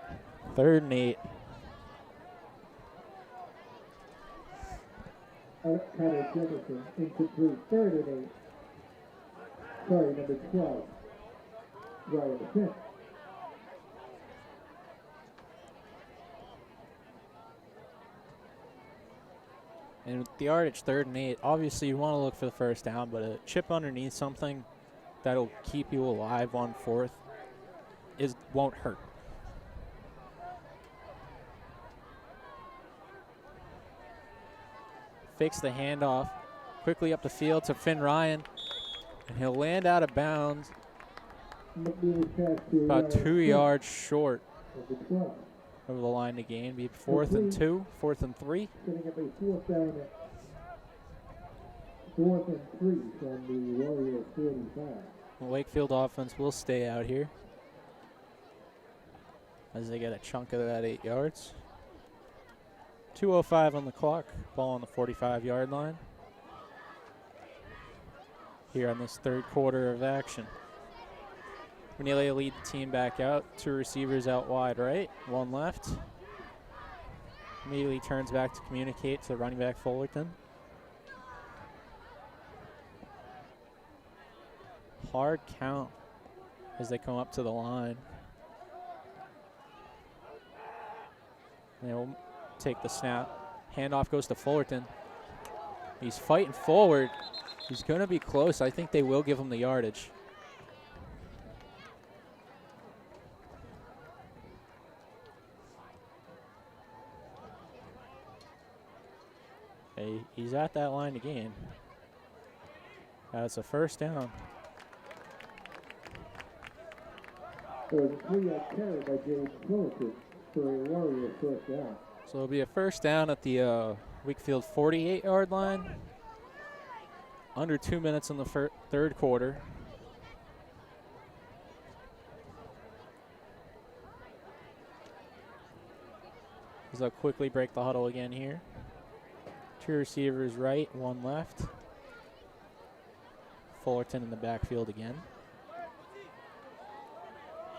3rd and 8. Tyler Jefferson, incomplete. 3rd and 8. Sorry, number 12. Ryan Finn. And with the yardage 3rd and 8, obviously you want to look for the 1st down, but a chip underneath something that'll keep you alive on 4th won't hurt. Fakes the handoff quickly up the field to Finn Ryan, and he'll land out of bounds about 2 yards short over the line to gain. Be 4th and 2, 4th and 3. Setting up a 4th down at 4th and 3 from the Warrior 45. The Wakefield offense will stay out here. as they get a chunk of that 8 yards. 2:05 on the clock. Ball on the 45-yard line. Here on this third quarter of action. Cornelia lead the team back out. 2 receivers out wide right, 1 left. Immediately turns back to communicate to running back Fullerton. Hard count as they come up to the line. They'll take the snap. Handoff goes to Fullerton. He's fighting forward. He's going to be close. I think they will give him the yardage. He's at that line again. That's a first down. So it's a 3-yard carry by James Fullerton for a Warrior first down. So it'll be a first down at the Wakefield 48-yard line. Under 2 minutes in the third quarter. As they'll quickly break the huddle again here. 2 receivers right, 1 left. Fullerton in the backfield again.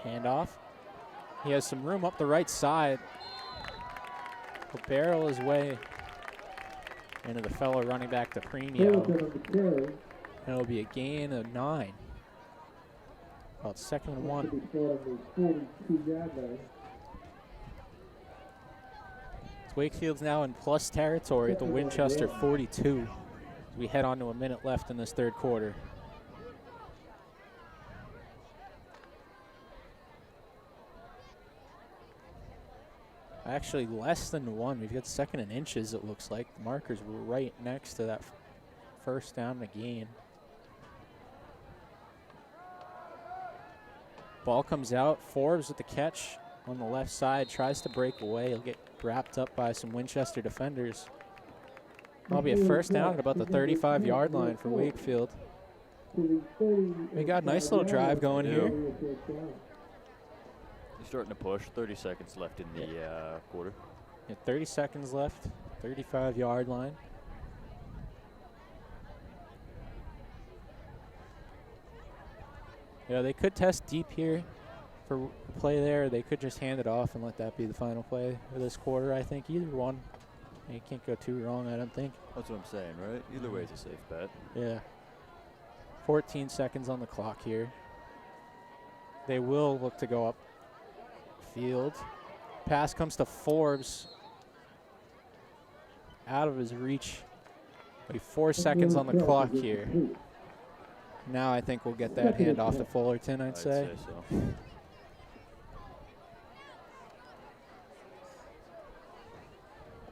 Handoff. He has some room up the right side. Will barrel his way into the fellow running back to Premio. And it'll be a gain of 9. About 2nd and 1. Wakefield's now in plus territory at the Winchester 42. We head on to a minute left in this third quarter. Actually, less than 1. We've got 2nd and inches, it looks like. The markers were right next to that first down and gain. Ball comes out. Forbes with the catch on the left side. Tries to break away. He'll get wrapped up by some Winchester defenders. That'll be a first down at about the 35-yard line for Wakefield. We got a nice little drive going here. He's starting to push. 30 seconds left in the quarter. Yeah, 30 seconds left. 35-yard line. Yeah, they could test deep here for play there. They could just hand it off and let that be the final play of this quarter. I think either one. You can't go too wrong, I don't think. That's what I'm saying, right? Either way is a safe bet. Yeah. 14 seconds on the clock here. They will look to go up field. Pass comes to Forbes. Out of his reach. 4 seconds on the clock here. Now I think we'll get that handoff to Fullerton, I'd say so.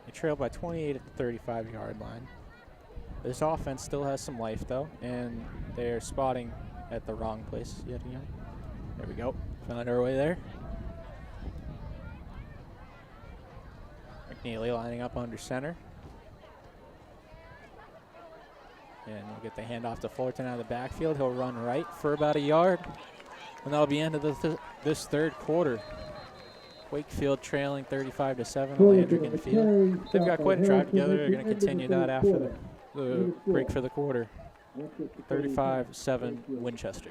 They trail by 28 at the 35-yard line. This offense still has some life, though, and they're spotting at the wrong place yet again. There we go. Found our way there. McNeely lining up under center. And we'll get the handoff to Fullerton out of the backfield. He'll run right for about a yard. And that'll be end of this third quarter. Wakefield trailing 35-7 on Landrigan Field. They've got quite a drive together. They're going to continue that after the break for the quarter. 35-7 Winchester.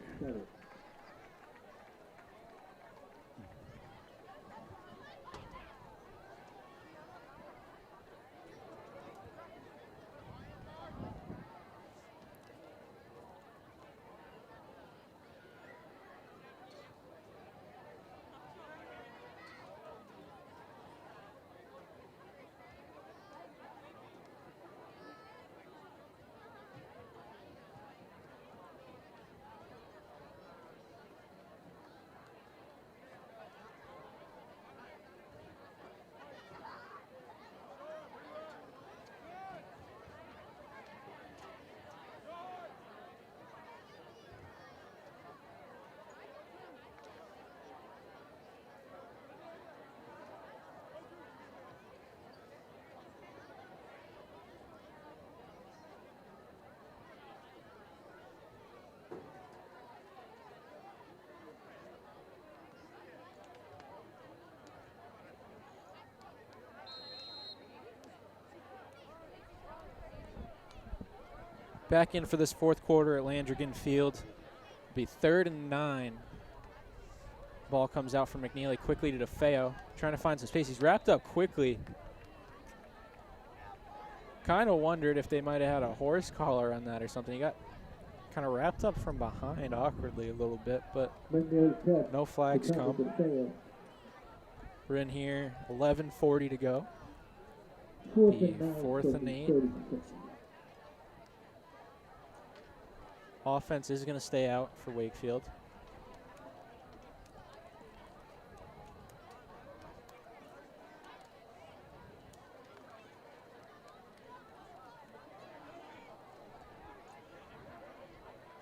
Back in for this fourth quarter at Landrigan Field. It'll be 3rd and 9. Ball comes out from McNeely quickly to DeFeo, trying to find some space. He's wrapped up quickly. Kind of wondered if they might have had a horse collar on that or something. He got kind of wrapped up from behind awkwardly a little bit, but no flags come. We're in here, 11:40 to go. Be 4th and 8. Offense is going to stay out for Wakefield.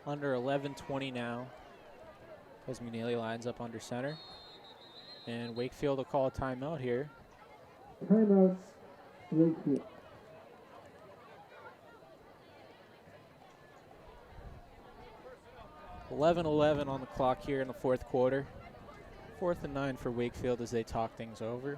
Under 11:20 now as McNeely lines up under center. And Wakefield will call a timeout here. Timeout, Wakefield. .11 on the clock here in the fourth quarter. 4th and 9 for Wakefield as they talk things over.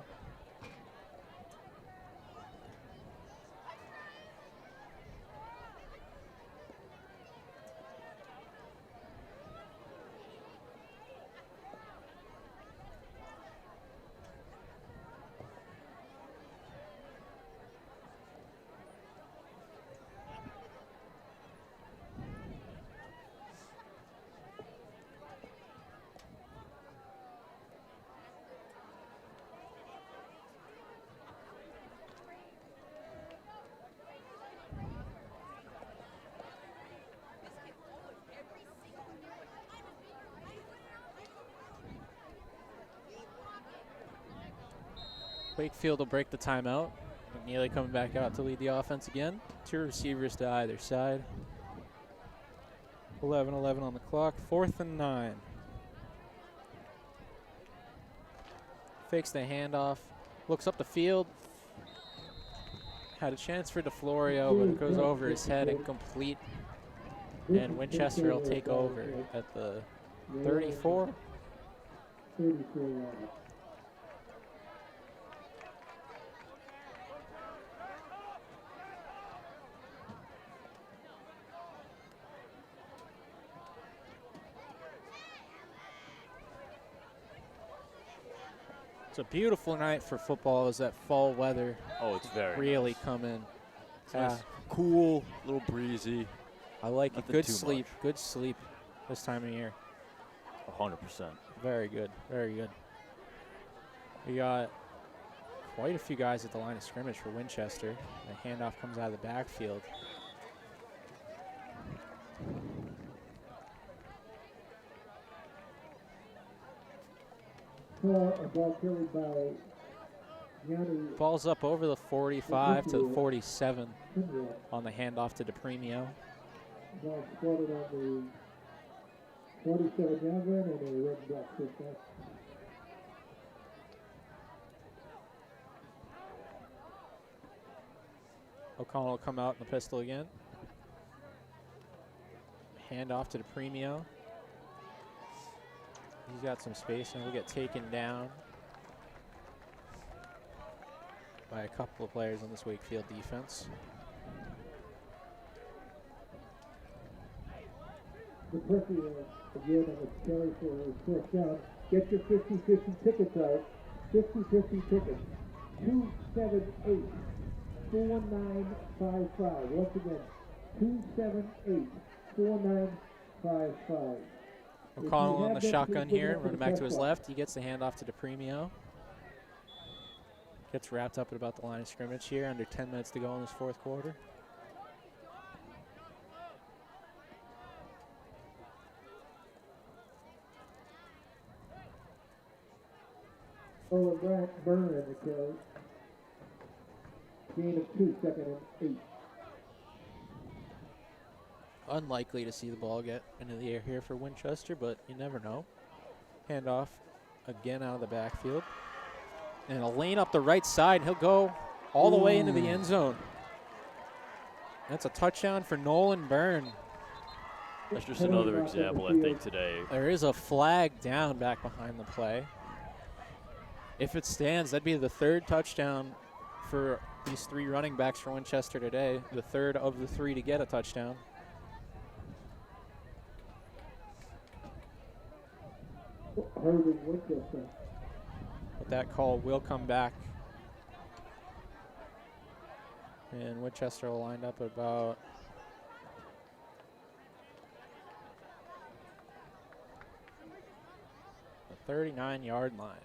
Wakefield will break the timeout. McNeely coming back out to lead the offense again. 2 receivers to either side. 11:11 on the clock. 4th and 9. Fakes the handoff. Looks up the field. Had a chance for DeFlorio, but it goes over his head, incomplete. And Winchester will take over at the 34. 34 yards. It's a beautiful night for football as that fall weather Oh, it's very really nice. come in. It's nice, cool, a little breezy. I like it. Nothing Good too sleep. much. Good sleep this time of year. 100%. Very good. Very good. We got quite a few guys at the line of scrimmage for Winchester. The handoff comes out of the backfield. A ball carried by Yanni Ball's up over the 45 to the 47 Pinwell. on the handoff to DePremio. Ball spotted on the 47-yard line and a red block pushback. O'Connell will come out in the pistol again. Handoff to DePremio. He's got some space and will get taken down by a couple of players on this Wakefield defense. The Percy again on the carry for his first down. Get your 50-50 tickets out. 50-50 tickets. 278-4955. Once again, 278-4955. O'Connell in the shotgun here, running back to his left. He gets the handoff to DePremio. Gets wrapped up at about the line of scrimmage here. Under 10 minutes to go in this fourth quarter. Owen Bryant Burner in the carry. Gain of 2, 2nd and 8. Unlikely to see the ball get into the air here for Winchester, but you never know. Handoff again out of the backfield. And a lane up the right side. He'll go all the way into the end zone. That's a touchdown for Nolan Byrne. That's just another example, I think, today. There is a flag down back behind the play. If it stands, that'd be the 3rd touchdown for these 3 running backs for Winchester today. The 3rd of the 3 to get a touchdown. Hurting Winchester. But that call will come back. And Winchester will line up at about the 39-yard line.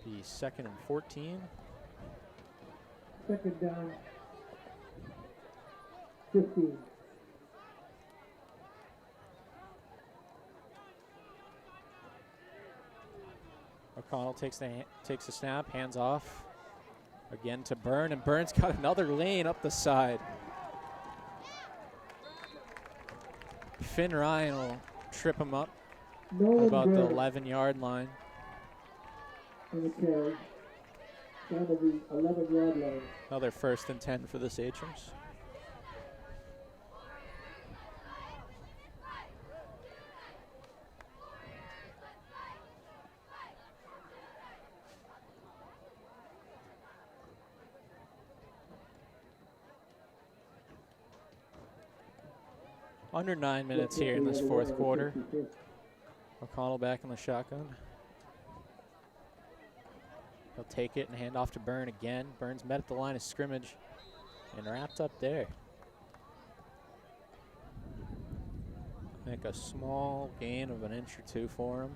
Be 2nd and 14. 2nd down. 15. O'Connell takes the snap, hands off. Again to Byrne, and Byrne's got another lane up the side. Finn Ryan will trip him up about the 11-yard line. And the carry. Down to the 11-yard line. Another 1st and 10 for the Sachems. Under 9 minutes here in this 4th quarter. O'Connell back in the shotgun. He'll take it and hand off to Byrne again. Byrne's met at the line of scrimmage and wrapped up there. Make a small gain of an inch or 2 for him.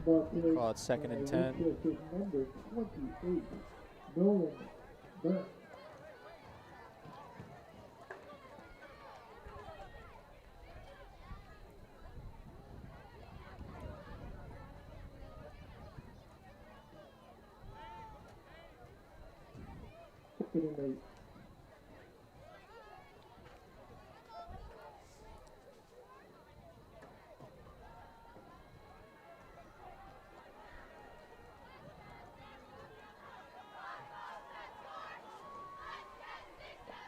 Call it 2nd and 10. Number 28, Nolan Byrne.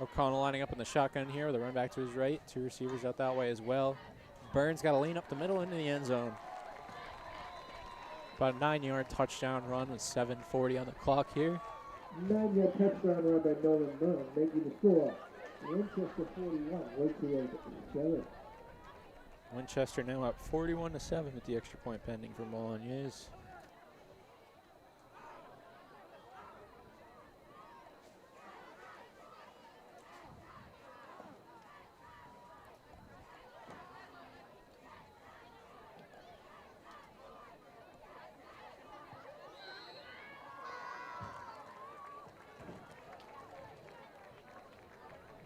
O'Connell lining up in the shotgun here with a run back to his right. 2 receivers out that way as well. Byrne's got to lean up the middle into the end zone. About a 9-yard touchdown run with 7:40 on the clock here. 9-yard touchdown run by Nolan Byrne, making the score. Winchester 41, Wakefield 7. Winchester now up 41-7 with the extra point pending for Bolognese.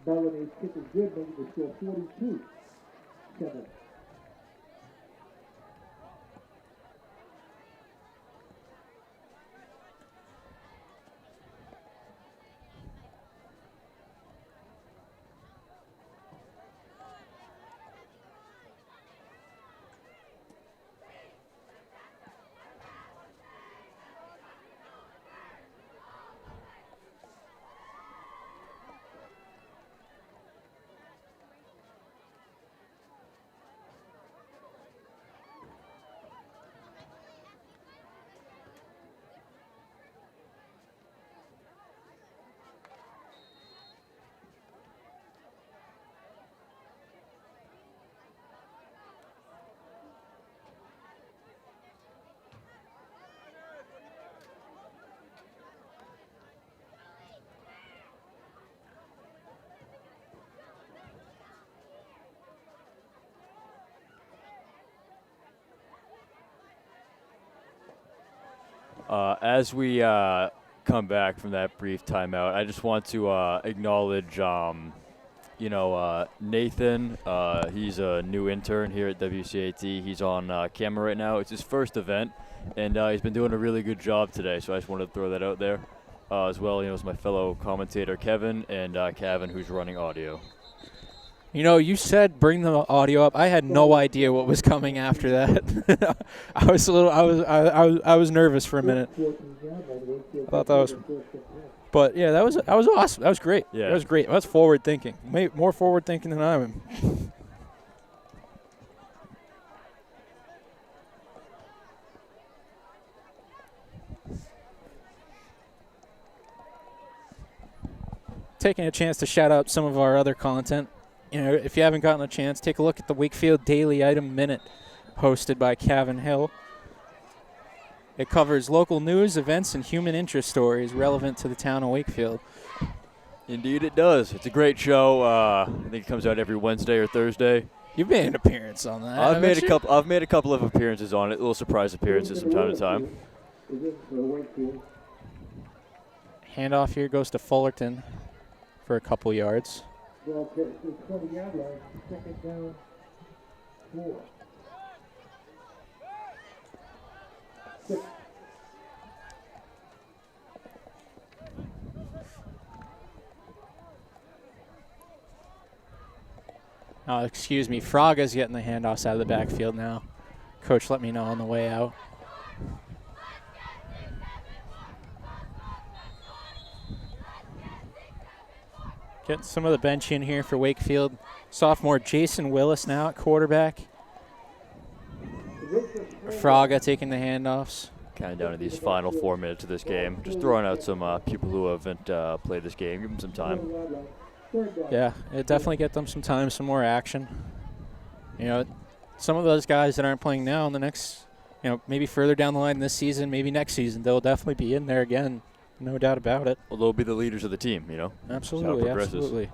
Bolognese kick is good, making the score 42-7. As we come back from that brief timeout, I just want to acknowledge, Nathan. He's a new intern here at WCAT. He's on camera right now. It's his first event, and he's been doing a really good job today, so I just wanted to throw that out there. As well, it's my fellow commentator, Kevin, and Kevin, who's running audio. You know, you said bring the audio up. I had no idea what was coming after that. I was nervous for a minute. I thought that was, but yeah, that was awesome. That was great. Yeah, that was great. That was forward thinking. More forward thinking than I am. Taking a chance to shout out some of our other content. if you haven't gotten a chance, take a look at the Wakefield Daily Item Minute hosted by Kevin Hill. It covers local news, events, and human interest stories relevant to the town of Wakefield. Indeed it does. It's a great show. I think it comes out every Wednesday or Thursday. You've made an appearance on that. I've made a couple of appearances on it, little surprise appearances from time to time. Handoff here goes to Fullerton for a couple yards. Second down, 4. 6. Oh, excuse me. Fraga's getting the handoffs out of the backfield now. Coach let me know on the way out. Getting some of the bench in here for Wakefield. Sophomore Jason Willis now at quarterback. Fraga taking the handoffs. Kind of down to these final 4 minutes of this game. Just throwing out some people who haven't played this game. Give them some time. Yeah, it definitely get them some time, some more action. Some of those guys that aren't playing now in the next, maybe further down the line this season, maybe next season, they'll definitely be in there again. No doubt about it. Well, they'll be the leaders of the team, Absolutely, absolutely.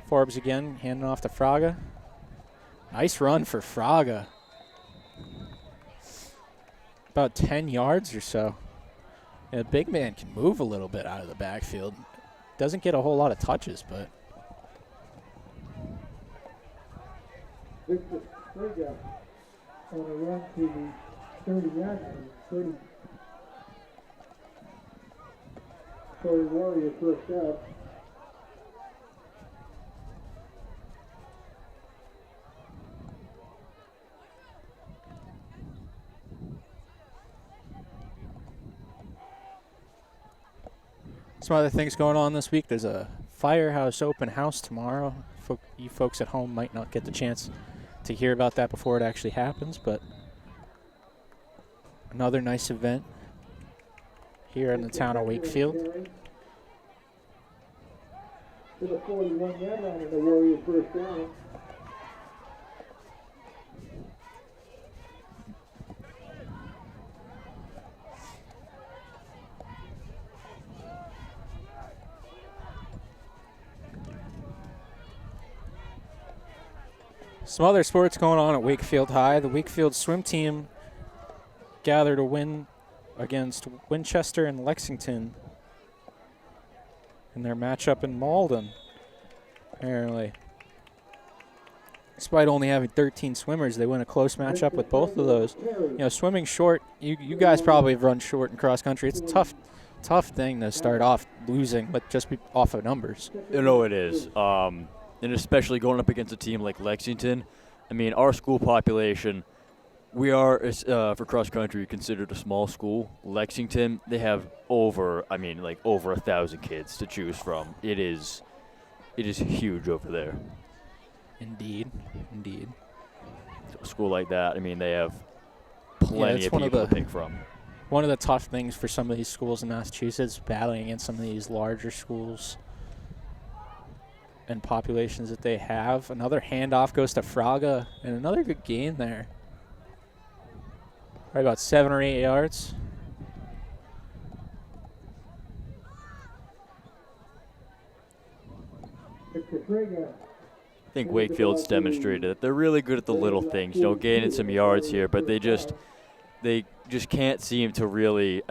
Forbes again, handing off to Fraga. Nice run for Fraga. About 10 yards or so. The big man can move a little bit out of the backfield. Doesn't get a whole lot of touches, but. Victor Fraga on a run to the 30-yard line. 30 Warrior first out. Some other things going on this week. There's a Firehouse open house tomorrow. You folks at home might not get the chance to hear about that before it actually happens, but another nice event here in the town of Wakefield. To the 41-yard line and the Warriors first down. Some other sports going on at Wakefield High. The Wakefield swim team gathered a win against Winchester and Lexington in their matchup in Malden, apparently. Despite only having 13 swimmers, they win a close matchup with both of those. Swimming short, you guys probably have run short in cross country. It's a tough thing to start off losing, but just be off of numbers. It is. And especially going up against a team like Lexington. I mean, our school population, we are, for cross-country, considered a small school. Lexington, they have over 1,000 kids to choose from. It is huge over there. Indeed. So a school like that, they have plenty of people to pick from. One of the tough things for some of these schools in Massachusetts, battling against some of these larger schools and populations that they have. Another handoff goes to Fraga, and another good gain there. Right about 7 or 8 yards. I think Wakefield's demonstrated that they're really good at the little things, gaining some yards here, but they just can't seem to really,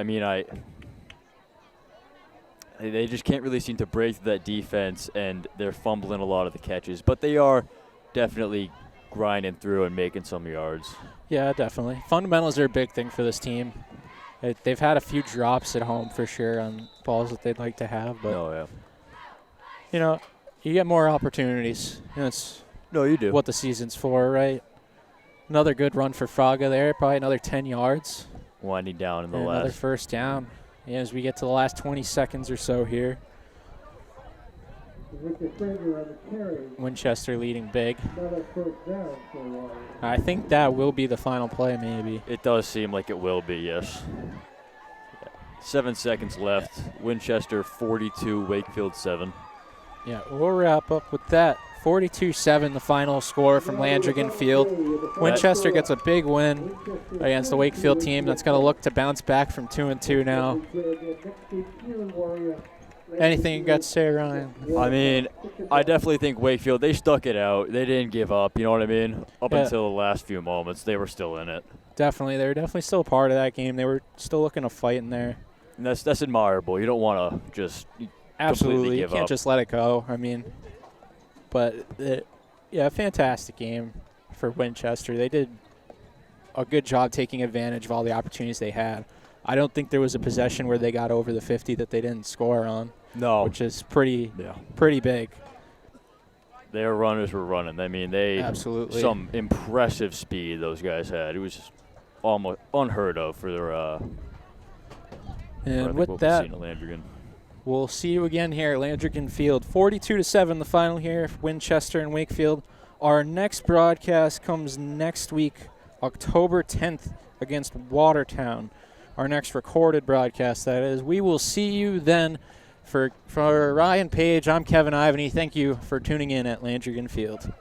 they just can't really seem to break that defense, and they're fumbling a lot of the catches. But they are definitely grinding through and making some yards. Yeah, definitely. Fundamentals are a big thing for this team. They've had a few drops at home for sure on balls that they'd like to have. But, you get more opportunities. You do. What the season's for, right? Another good run for Fraga there, probably another 10 yards. Winding down in the Another last. first down. As we get to the last 20 seconds or so here. Winchester leading big. I think that will be the final play, maybe. It does seem like it will be, yes. 7 seconds left. Winchester 42, Wakefield 7. Yeah, we'll wrap up with that. 42-7 the final score from Landrigan Field. Winchester gets a big win against the Wakefield team that's going to look to bounce back from 2-2 now. Anything you got to say, Ryan? I mean, I definitely think Wakefield, they stuck it out. They didn't give up, you know what I mean? Up until the last few moments, they were still in it. Definitely. They were definitely still a part of that game. They were still looking to fight in there. And that's admirable. You don't want to just Absolutely. completely You give can't up. just let it go. I mean, but, fantastic game for Winchester. They did a good job taking advantage of all the opportunities they had. I don't think there was a possession where they got over the 50 that they didn't score on. No. Which is pretty big. Their runners were running. I mean, Absolutely. Some impressive speed those guys had. It was just almost unheard of for their and with that, we'll see you again here at Landrigan Field. 42-7 the final here for Winchester and Wakefield. Our next broadcast comes next week, October 10th, against Watertown. Our next recorded broadcast, that is. We will see you then. For Ryan Page, I'm Kevin Ivany. Thank you for tuning in at Landrigan Field.